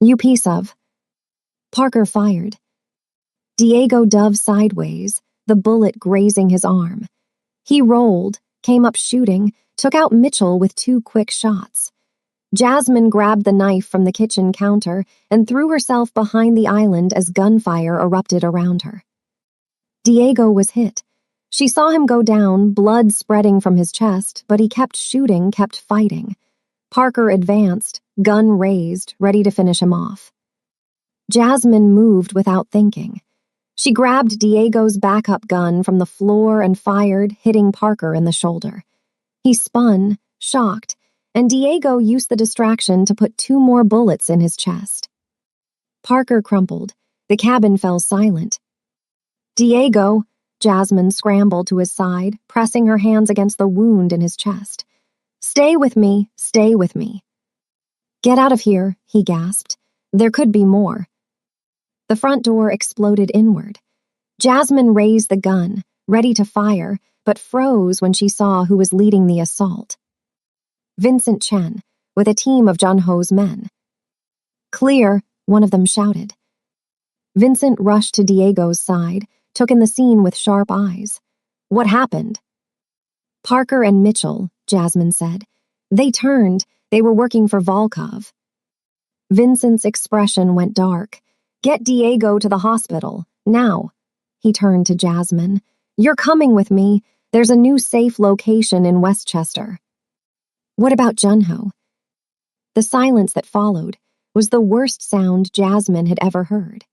"You piece of." Parker fired. Diego dove sideways, the bullet grazing his arm. He rolled, came up shooting, took out Mitchell with 2 quick shots. Jasmine grabbed the knife from the kitchen counter and threw herself behind the island as gunfire erupted around her. Diego was hit. She saw him go down, blood spreading from his chest, but he kept shooting, kept fighting. Parker advanced, gun raised, ready to finish him off. Jasmine moved without thinking. She grabbed Diego's backup gun from the floor and fired, hitting Parker in the shoulder. He spun, shocked, and Diego used the distraction to put 2 more bullets in his chest. Parker crumpled. The cabin fell silent. "Diego!" Jasmine scrambled to his side, pressing her hands against the wound in his chest. "Stay with me, stay with me." "Get out of here," he gasped. "There could be more." The front door exploded inward. Jasmine raised the gun, ready to fire, but froze when she saw who was leading the assault. Vincent Chen, with a team of Junho's men. "Clear," one of them shouted. Vincent rushed to Diego's side, took in the scene with sharp eyes. "What happened?" "Parker and Mitchell," Jasmine said. "They turned. They were working for Volkov." Vincent's expression went dark. "Get Diego to the hospital, now." He turned to Jasmine. "You're coming with me. There's a new safe location in Westchester." "What about Junho?" The silence that followed was the worst sound Jasmine had ever heard.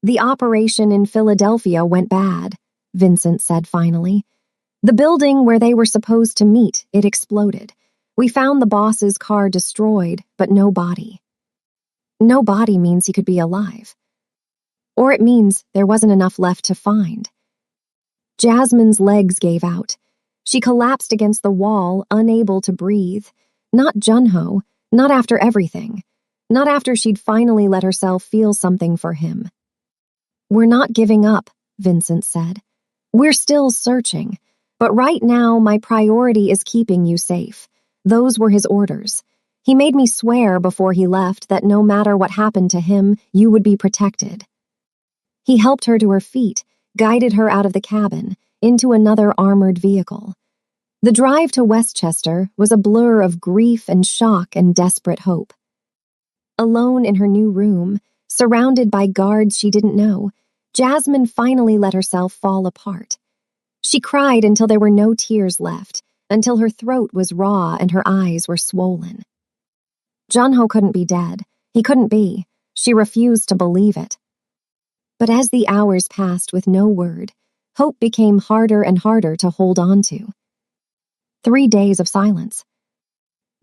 "The operation in Philadelphia went bad," Vincent said finally. "The building where they were supposed to meet, it exploded. We found the boss's car destroyed, but no body." "No body" means he could be alive. Or it means there wasn't enough left to find. Jasmine's legs gave out. She collapsed against the wall, unable to breathe. Not Junho, not after everything. Not after she'd finally let herself feel something for him. "We're not giving up," Vincent said. "We're still searching. But right now, my priority is keeping you safe." Those were his orders. He made me swear before he left that no matter what happened to him, you would be protected. He helped her to her feet, guided her out of the cabin, into another armored vehicle. The drive to Westchester was a blur of grief and shock and desperate hope. Alone in her new room, surrounded by guards she didn't know, Jasmine finally let herself fall apart. She cried until there were no tears left, until her throat was raw and her eyes were swollen. Junho couldn't be dead. He couldn't be. She refused to believe it. But as the hours passed with no word, hope became harder and harder to hold on to. 3 days of silence.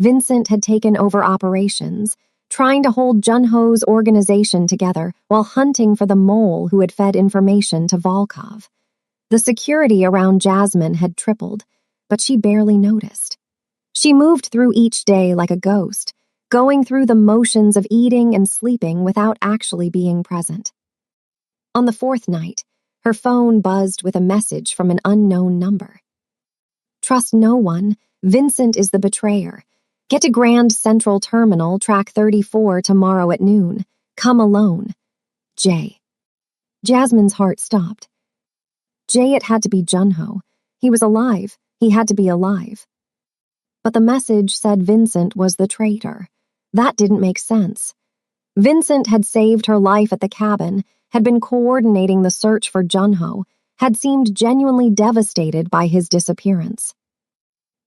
Vincent had taken over operations, trying to hold Junho's organization together while hunting for the mole who had fed information to Volkov. The security around Jasmine had tripled, but she barely noticed. She moved through each day like a ghost, going through the motions of eating and sleeping without actually being present. On the 4th night, her phone buzzed with a message from an unknown number. "Trust no one. Vincent is the betrayer. Get to Grand Central Terminal, track 34 tomorrow at noon. Come alone. Jay. Jasmine's heart stopped. Jay, it had to be Junho. He was alive. He had to be alive. But the message said Vincent was the traitor. That didn't make sense. Vincent had saved her life at the cabin, had been coordinating the search for Junho, had seemed genuinely devastated by his disappearance.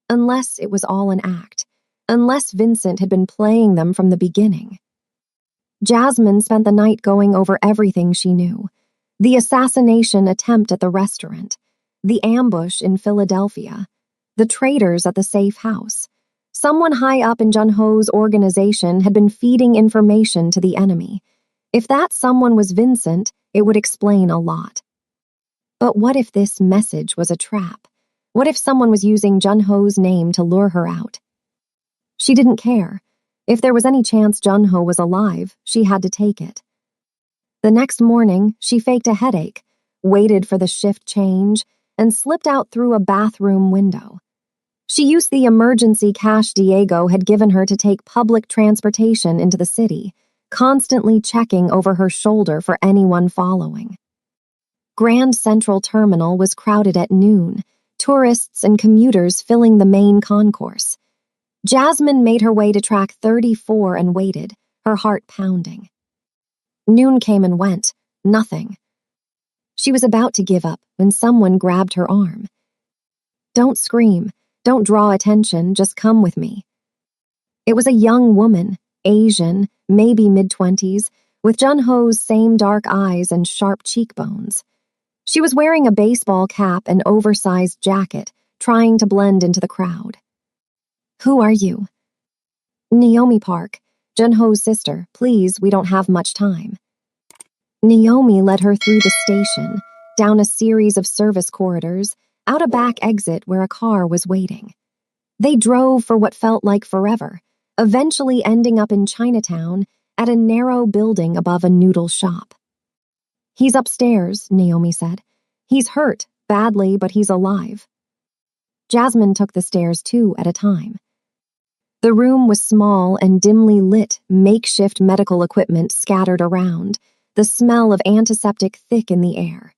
Unless it was all an act. Unless Vincent had been playing them from the beginning. Jasmine spent the night going over everything she knew. The assassination attempt at the restaurant, the ambush in Philadelphia, the traitors at the safe house. Someone high up in Junho's organization had been feeding information to the enemy. If that someone was Vincent, it would explain a lot. But what if this message was a trap? What if someone was using Junho's name to lure her out? She didn't care. If there was any chance Junho was alive, she had to take it. The next morning, she faked a headache, waited for the shift change, and slipped out through a bathroom window. She used the emergency cash Diego had given her to take public transportation into the city, constantly checking over her shoulder for anyone following. Grand Central Terminal was crowded at noon, tourists and commuters filling the main concourse. Jasmine made her way to track 34 and waited, her heart pounding. Noon came and went, nothing. She was about to give up when someone grabbed her arm. "Don't scream, don't draw attention, just come with me." It was a young woman, Asian, maybe mid-20s, with Junho's same dark eyes and sharp cheekbones. She was wearing a baseball cap and oversized jacket, trying to blend into the crowd. "Who are you?" "Naomi Park, Junho's sister. Please, we don't have much time." Naomi led her through the station, down a series of service corridors, out a back exit where a car was waiting. They drove for what felt like forever, eventually ending up in Chinatown at a narrow building above a noodle shop. "He's upstairs," Naomi said. "He's hurt, badly, but he's alive." Jasmine took the stairs 2 at a time. The room was small and dimly lit, makeshift medical equipment scattered around, the smell of antiseptic thick in the air.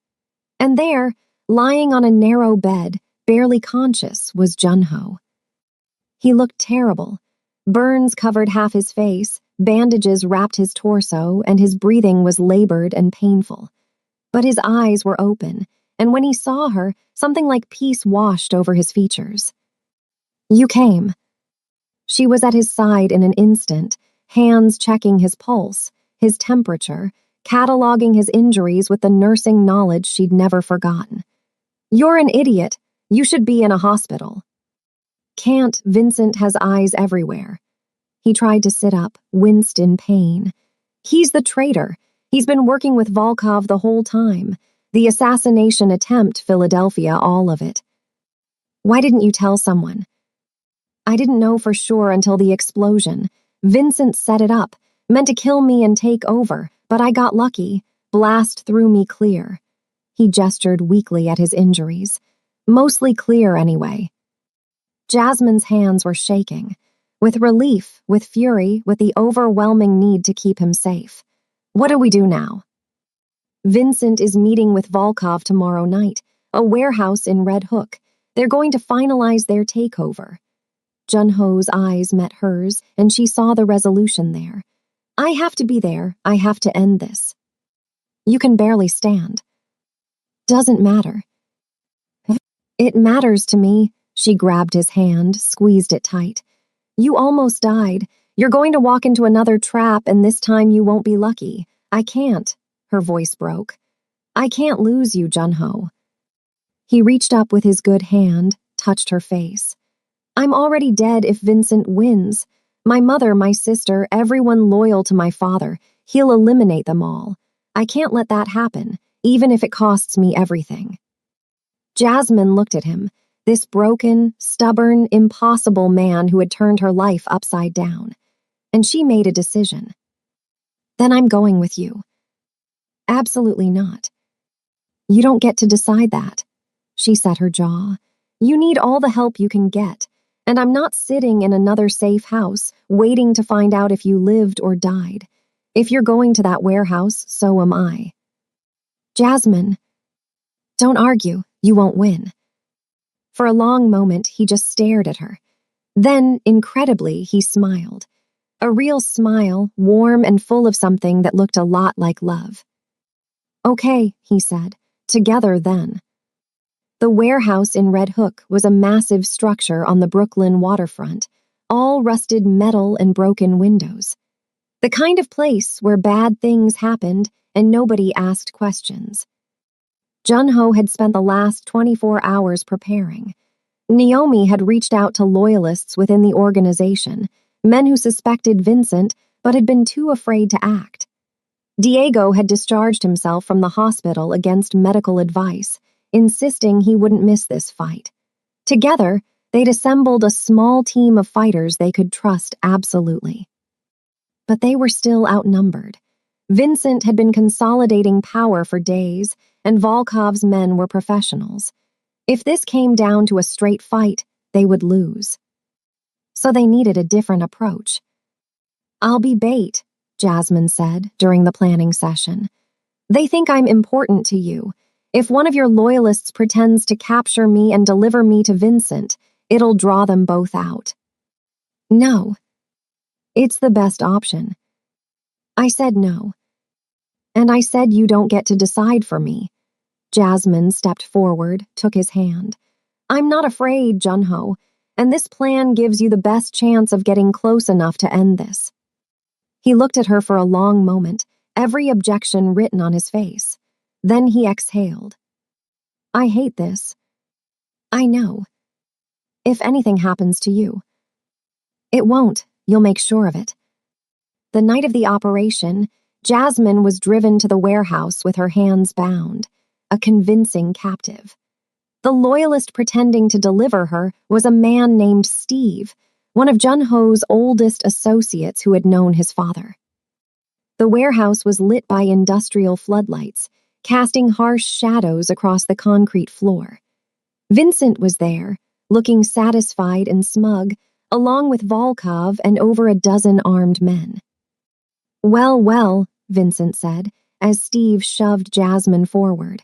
And there, lying on a narrow bed, barely conscious, was Junho. He looked terrible. Burns covered half his face, bandages wrapped his torso, and his breathing was labored and painful. But his eyes were open, and when he saw her, something like peace washed over his features. "You came." She was at his side in an instant, hands checking his pulse, his temperature, cataloging his injuries with the nursing knowledge she'd never forgotten. "You're an idiot. You should be in a hospital." "Can't." Vincent has eyes everywhere. He tried to sit up, winced in pain. "He's the traitor. He's been working with Volkov the whole time. The assassination attempt, Philadelphia, all of it." "Why didn't you tell someone?" "I didn't know for sure until the explosion. Vincent set it up, meant to kill me and take over, but I got lucky. Blast threw me clear." He gestured weakly at his injuries. "Mostly clear, anyway." Jasmine's hands were shaking. With relief, with fury, with the overwhelming need to keep him safe. "What do we do now?" "Vincent is meeting with Volkov tomorrow night, a warehouse in Red Hook. They're going to finalize their takeover." Junho's eyes met hers, and she saw the resolution there. "I have to be there. I have to end this." "You can barely stand." "Doesn't matter." "It matters to me." She grabbed his hand, squeezed it tight. "You almost died. You're going to walk into another trap, and this time you won't be lucky. I can't." Her voice broke. "I can't lose you, Junho." He reached up with his good hand, touched her face. "I'm already dead if Vincent wins. My mother, my sister, everyone loyal to my father. He'll eliminate them all. I can't let that happen, even if it costs me everything." Jasmine looked at him, this broken, stubborn, impossible man who had turned her life upside down. And she made a decision. "Then I'm going with you." "Absolutely not." "You don't get to decide that." She set her jaw. "You need all the help you can get. And I'm not sitting in another safe house waiting to find out if you lived or died. If you're going to that warehouse, so am I. Jasmine, don't argue. You won't win. For a long moment, he just stared at her. Then, incredibly, he smiled. A real smile, warm and full of something that looked a lot like love. Okay, he said. Together then. The warehouse in Red Hook was a massive structure on the Brooklyn waterfront, all rusted metal and broken windows. The kind of place where bad things happened and nobody asked questions. Junho had spent the last 24 hours preparing. Naomi had reached out to loyalists within the organization, men who suspected Vincent but had been too afraid to act. Diego had discharged himself from the hospital against medical advice, insisting he wouldn't miss this fight. Together, they'd assembled a small team of fighters they could trust absolutely. But they were still outnumbered. Vincent had been consolidating power for days, and Volkov's men were professionals. If this came down to a straight fight, they would lose. So they needed a different approach. I'll be bait, Jasmine said during the planning session. They think I'm important to you. If one of your loyalists pretends to capture me and deliver me to Vincent, it'll draw them both out. No. It's the best option. I said no. And I said you don't get to decide for me. Jasmine stepped forward, took his hand. I'm not afraid, Junho, and this plan gives you the best chance of getting close enough to end this. He looked at her for a long moment, every objection written on his face. Then he exhaled. I hate this. I know. If anything happens to you. It won't, you'll make sure of it. The night of the operation, Jasmine was driven to the warehouse with her hands bound, a convincing captive. The loyalist pretending to deliver her was a man named Steve, one of Junho's oldest associates who had known his father. The warehouse was lit by industrial floodlights, casting harsh shadows across the concrete floor. Vincent was there, looking satisfied and smug, along with Volkov and over a dozen armed men. Well, Vincent said, as Steve shoved Jasmine forward.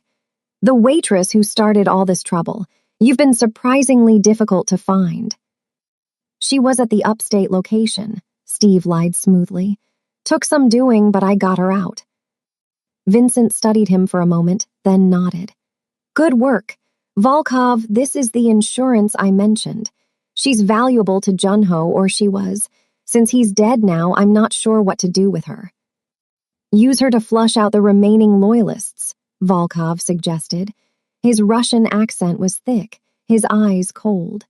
The waitress who started all this trouble. You've been surprisingly difficult to find. She was at the upstate location, Steve lied smoothly. Took some doing, but I got her out. Vincent studied him for a moment, then nodded. Good work. Volkov, this is the insurance I mentioned. She's valuable to Junho, or she was. Since he's dead now, I'm not sure what to do with her. Use her to flush out the remaining loyalists, Volkov suggested. His Russian accent was thick, his eyes cold.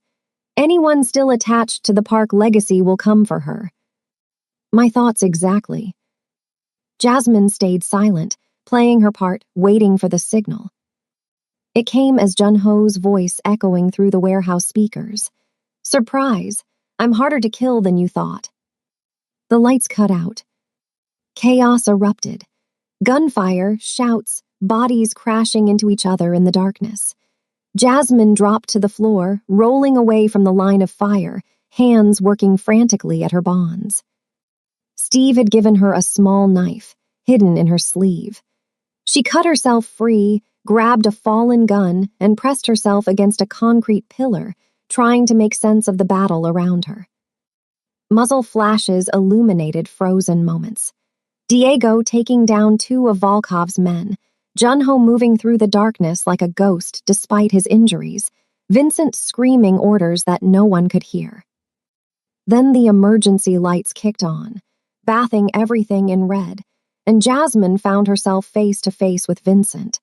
Anyone still attached to the Park legacy will come for her. My thoughts exactly. Jasmine stayed silent, playing her part, waiting for the signal. It came as Junho's voice echoing through the warehouse speakers. Surprise! I'm harder to kill than you thought. The lights cut out. Chaos erupted. Gunfire, shouts, bodies crashing into each other in the darkness. Jasmine dropped to the floor, rolling away from the line of fire, hands working frantically at her bonds. Steve had given her a small knife, hidden in her sleeve. She cut herself free, grabbed a fallen gun, and pressed herself against a concrete pillar, trying to make sense of the battle around her. Muzzle flashes illuminated frozen moments. Diego taking down two of Volkov's men, Junho moving through the darkness like a ghost despite his injuries, Vincent screaming orders that no one could hear. Then the emergency lights kicked on, bathing everything in red, and Jasmine found herself face to face with Vincent.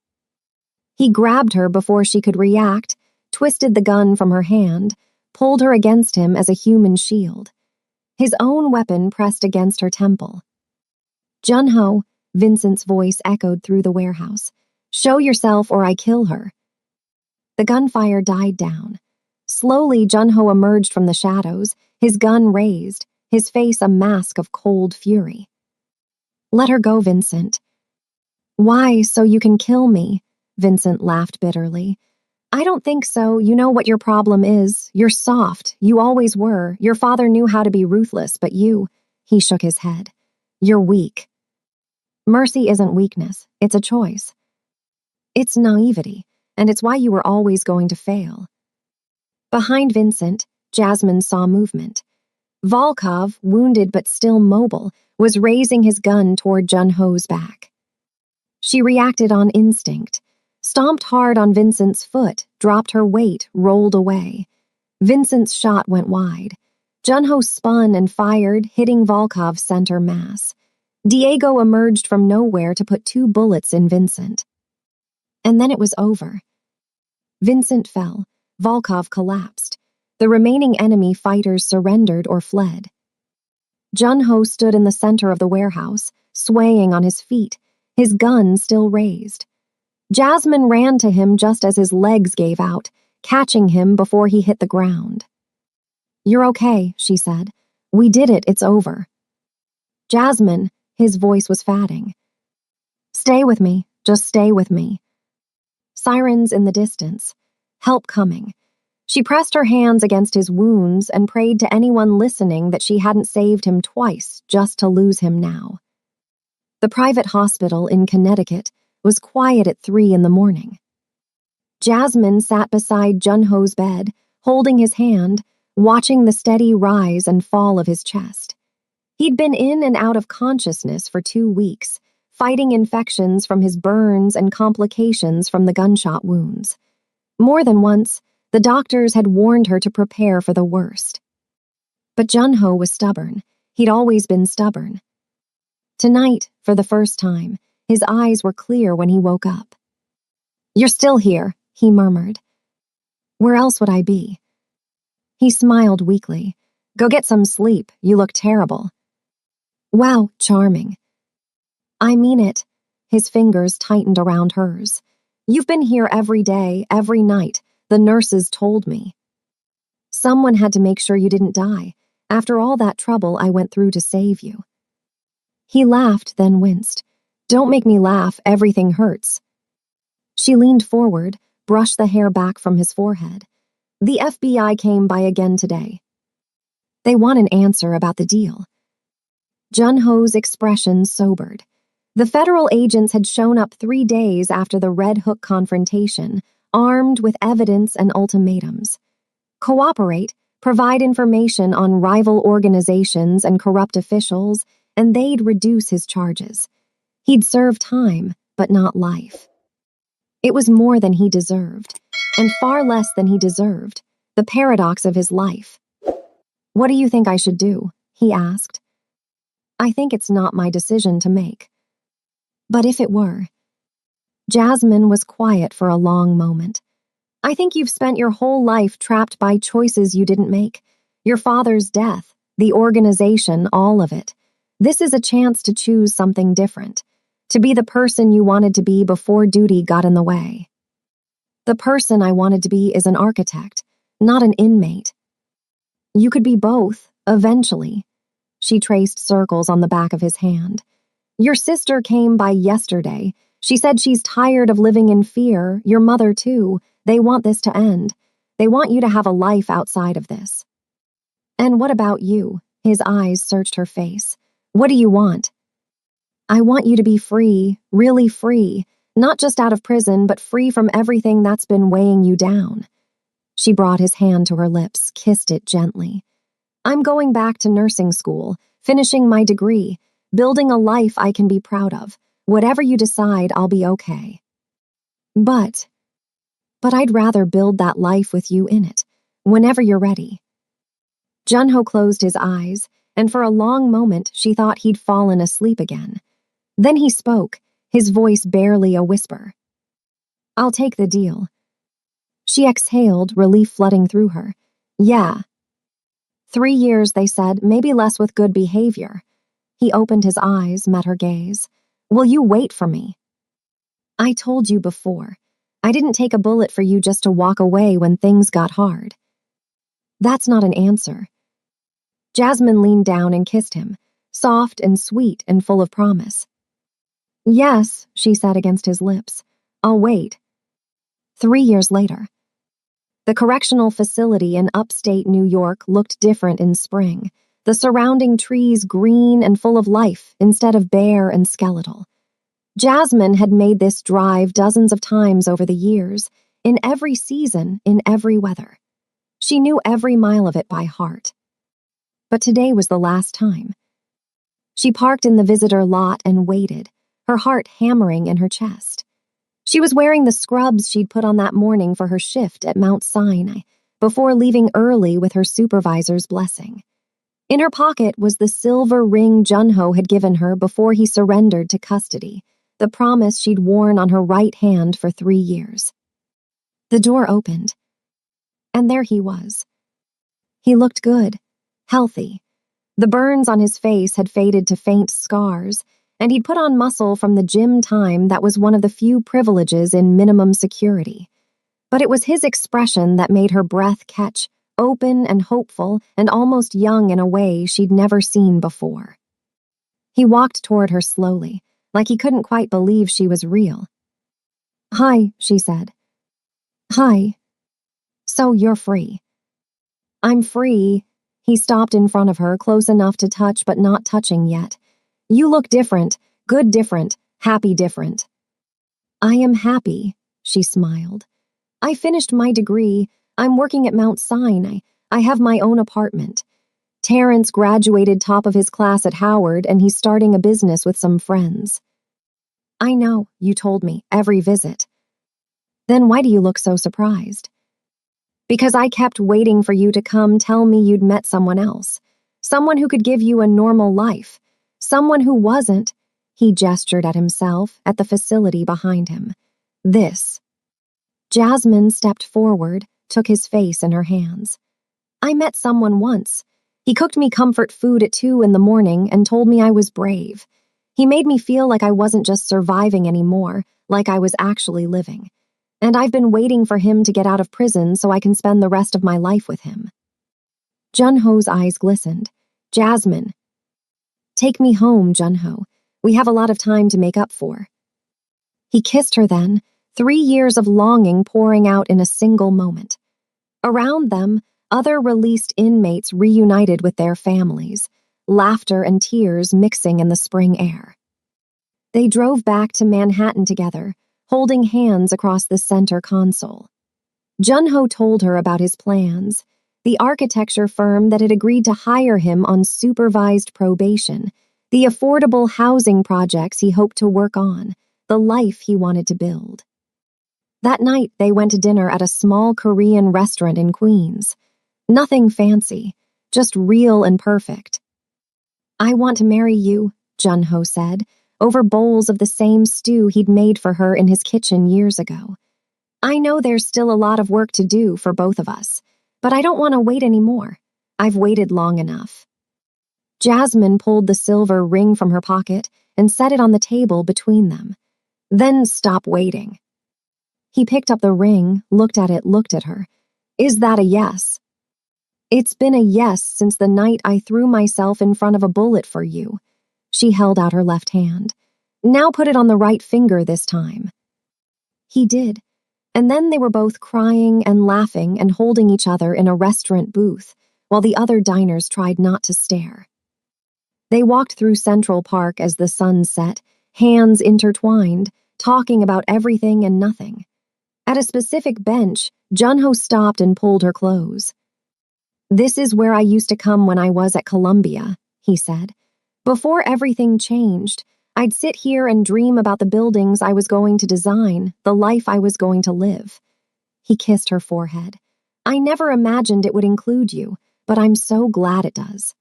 He grabbed her before she could react, twisted the gun from her hand, pulled her against him as a human shield. His own weapon pressed against her temple. Junho, Vincent's voice echoed through the warehouse. Show yourself or I kill her. The gunfire died down. Slowly, Junho emerged from the shadows, his gun raised, his face a mask of cold fury. Let her go, Vincent. Why, so you can kill me? Vincent laughed bitterly. I don't think so. You know what your problem is. You're soft. You always were. Your father knew how to be ruthless, but you, he shook his head. You're weak. Mercy isn't weakness. It's a choice. It's naivety, and it's why you were always going to fail. Behind Vincent, Jasmine saw movement. Volkov, wounded but still mobile, was raising his gun toward Junho's back. She reacted on instinct, stomped hard on Vincent's foot, dropped her weight, rolled away. Vincent's shot went wide. Junho spun and fired, hitting Volkov's center mass. Diego emerged from nowhere to put 2 bullets in Vincent. And then it was over. Vincent fell. Volkov collapsed. The remaining enemy fighters surrendered or fled. Junho stood in the center of the warehouse, swaying on his feet, his gun still raised. Jasmine ran to him just as his legs gave out, catching him before he hit the ground. "You're okay," she said. "We did it, it's over." "Jasmine," his voice was fatting. "Stay with me, just stay with me." Sirens in the distance. Help coming. She pressed her hands against his wounds and prayed to anyone listening that she hadn't saved him twice just to lose him now. The private hospital in Connecticut was quiet at 3 in the morning. Jasmine sat beside Junho's bed, holding his hand, watching the steady rise and fall of his chest. He'd been in and out of consciousness for 2 weeks, fighting infections from his burns and complications from the gunshot wounds. More than once, the doctors had warned her to prepare for the worst. But Junho was stubborn. He'd always been stubborn. Tonight, for the first time, his eyes were clear when he woke up. "You're still here," he murmured. "Where else would I be?" He smiled weakly. "Go get some sleep. You look terrible." "Wow, charming." "I mean it." His fingers tightened around hers. "You've been here every day, every night. The nurses told me. Someone had to make sure you didn't die, after all that trouble I went through to save you." He laughed, then winced. "Don't make me laugh, everything hurts." She leaned forward, brushed the hair back from his forehead. "The FBI came by again today. They want an answer about the deal." Junho's expression sobered. The federal agents had shown up 3 days after the Red Hook confrontation, armed with evidence and ultimatums. Cooperate, provide information on rival organizations and corrupt officials, and they'd reduce his charges. He'd serve time, but not life. It was more than he deserved, and far less than he deserved, the paradox of his life. "What do you think I should do?" he asked. "I think it's not my decision to make." "But if it were?" Jasmine was quiet for a long moment. "I think you've spent your whole life trapped by choices you didn't make. Your father's death, the organization, all of it. This is a chance to choose something different, to be the person you wanted to be before duty got in the way." "The person I wanted to be is an architect, not an inmate." "You could be both, eventually." She traced circles on the back of his hand. "Your sister came by yesterday. She said she's tired of living in fear, your mother too. They want this to end. They want you to have a life outside of this." "And what about you?" His eyes searched her face. "What do you want?" "I want you to be free, really free, not just out of prison, but free from everything that's been weighing you down." She brought his hand to her lips, kissed it gently. "I'm going back to nursing school, finishing my degree, building a life I can be proud of. Whatever you decide, I'll be okay. But I'd rather build that life with you in it, whenever you're ready." Junho closed his eyes, and for a long moment she thought he'd fallen asleep again. Then he spoke, his voice barely a whisper. "I'll take the deal." She exhaled, relief flooding through her. "Yeah." 3 years, they said, maybe less with good behavior. He opened his eyes, met her gaze. "Will you wait for me?" "I told you before. I didn't take a bullet for you just to walk away when things got hard." "That's not an answer." Jasmine leaned down and kissed him, soft and sweet and full of promise. "Yes," she said against his lips. "I'll wait." 3 years later. The correctional facility in upstate New York looked different in spring, the surrounding trees green and full of life instead of bare and skeletal. Jasmine had made this drive dozens of times over the years, in every season, in every weather. She knew every mile of it by heart. But today was the last time. She parked in the visitor lot and waited, her heart hammering in her chest. She was wearing the scrubs she'd put on that morning for her shift at Mount Sinai, before leaving early with her supervisor's blessing. In her pocket was the silver ring Junho had given her before he surrendered to custody, the promise she'd worn on her right hand for 3 years. The door opened, and there he was. He looked good, healthy. The burns on his face had faded to faint scars, and he'd put on muscle from the gym time that was one of the few privileges in minimum security. But it was his expression that made her breath catch, open and hopeful and almost young in a way she'd never seen before. He walked toward her slowly, like he couldn't quite believe she was real. "Hi," she said. "Hi. So you're free." "I'm free." He stopped in front of her, close enough to touch but not touching yet. "You look different, good different, happy different." "I am happy," she smiled. "I finished my degree. I'm working at Mount Sinai. I have my own apartment. Terrence graduated top of his class at Howard, and he's starting a business with some friends." "I know, you told me, every visit." "Then why do you look so surprised?" "Because I kept waiting for you to come tell me you'd met someone else. Someone who could give you a normal life. Someone who wasn't," he gestured at himself, at the facility behind him. "This." Jasmine stepped forward, took his face in her hands. "I met someone once. He cooked me comfort food at 2 in the morning and told me I was brave. He made me feel like I wasn't just surviving anymore, like I was actually living. And I've been waiting for him to get out of prison so I can spend the rest of my life with him." Junho's eyes glistened. "Jasmine." "Take me home, Junho. We have a lot of time to make up for." He kissed her then, 3 years of longing pouring out in a single moment. Around them, other released inmates reunited with their families, laughter and tears mixing in the spring air. They drove back to Manhattan together, holding hands across the center console. Junho told her about his plans, the architecture firm that had agreed to hire him on supervised probation, the affordable housing projects he hoped to work on, the life he wanted to build. That night, they went to dinner at a small Korean restaurant in Queens. Nothing fancy, just real and perfect. "I want to marry you," Junho said, over bowls of the same stew he'd made for her in his kitchen years ago. "I know there's still a lot of work to do for both of us, but I don't want to wait anymore. I've waited long enough." Jasmine pulled the silver ring from her pocket and set it on the table between them. "Then stop waiting." He picked up the ring, looked at it, looked at her. "Is that a yes?" "It's been a yes since the night I threw myself in front of a bullet for you." She held out her left hand. "Now put it on the right finger this time." He did, and then they were both crying and laughing and holding each other in a restaurant booth, while the other diners tried not to stare. They walked through Central Park as the sun set, hands intertwined, talking about everything and nothing. At a specific bench, Junho stopped and pulled her close. "This is where I used to come when I was at Columbia," he said. "Before everything changed, I'd sit here and dream about the buildings I was going to design, the life I was going to live." He kissed her forehead. "I never imagined it would include you, but I'm so glad it does."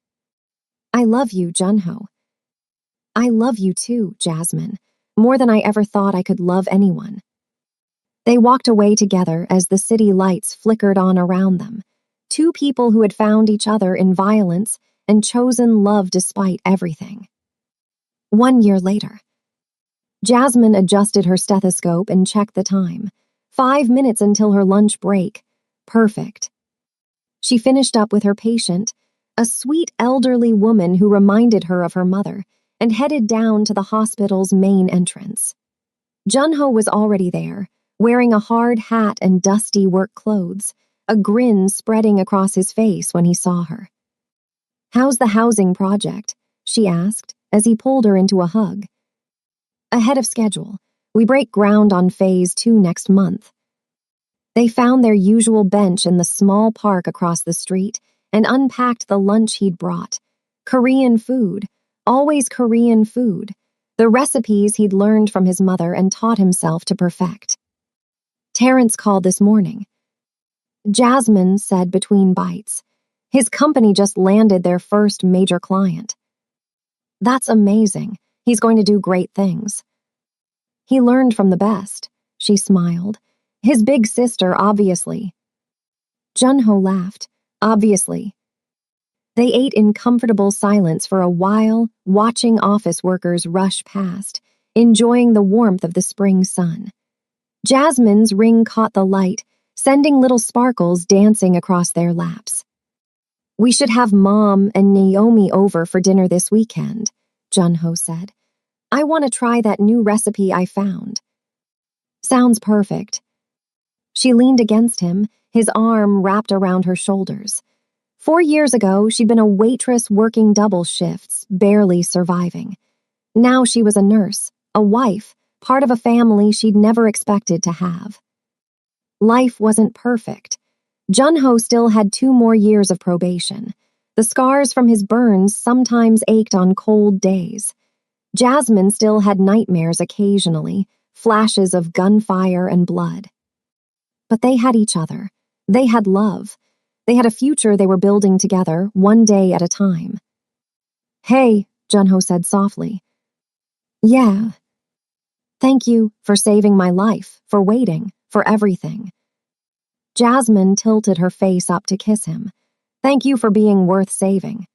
"I love you, Junho." "I love you too, Jasmine, more than I ever thought I could love anyone." They walked away together as the city lights flickered on around them. Two people who had found each other in violence and chosen love despite everything. 1 year later. Jasmine adjusted her stethoscope and checked the time. 5 minutes until her lunch break. Perfect. She finished up with her patient, a sweet elderly woman who reminded her of her mother, and headed down to the hospital's main entrance. Junho was already there, wearing a hard hat and dusty work clothes, a grin spreading across his face when he saw her. "How's the housing project?" she asked as he pulled her into a hug. "Ahead of schedule. We break ground on Phase 2 next month." They found their usual bench in the small park across the street and unpacked the lunch he'd brought. Korean food, always Korean food, the recipes he'd learned from his mother and taught himself to perfect. Terrence called this morning. Jasmine said between bites. His company just landed their first major client. "That's amazing. He's going to do great things." "He learned from the best," she smiled. "His big sister, obviously." Junho laughed. "Obviously." They ate in comfortable silence for a while, watching office workers rush past, enjoying the warmth of the spring sun. Jasmine's ring caught the light, sending little sparkles dancing across their laps. "We should have Mom and Naomi over for dinner this weekend," Junho said. "I want to try that new recipe I found." "Sounds perfect." She leaned against him, his arm wrapped around her shoulders. 4 years ago, she'd been a waitress working double shifts, barely surviving. Now she was a nurse, a wife, part of a family she'd never expected to have. Life wasn't perfect. Junho still had 2 more years of probation. The scars from his burns sometimes ached on cold days. Jasmine still had nightmares occasionally, flashes of gunfire and blood. But they had each other. They had love. They had a future they were building together, one day at a time. "Hey," Junho said softly. "Yeah. Thank you for saving my life, for waiting, for everything." Jasmine tilted her face up to kiss him. "Thank you for being worth saving."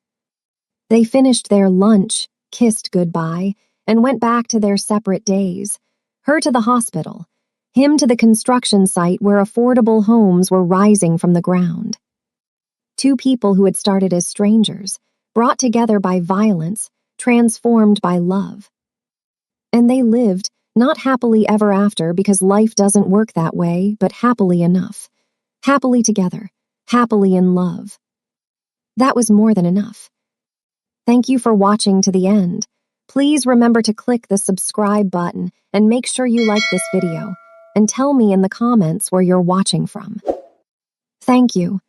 They finished their lunch, kissed goodbye, and went back to their separate days. Her to the hospital, him to the construction site where affordable homes were rising from the ground. 2 people who had started as strangers, brought together by violence, transformed by love. And they lived, not happily ever after because life doesn't work that way, but happily enough. Happily together, happily in love. That was more than enough. Thank you for watching to the end. Please remember to click the subscribe button and make sure you like this video, and tell me in the comments where you're watching from. Thank you.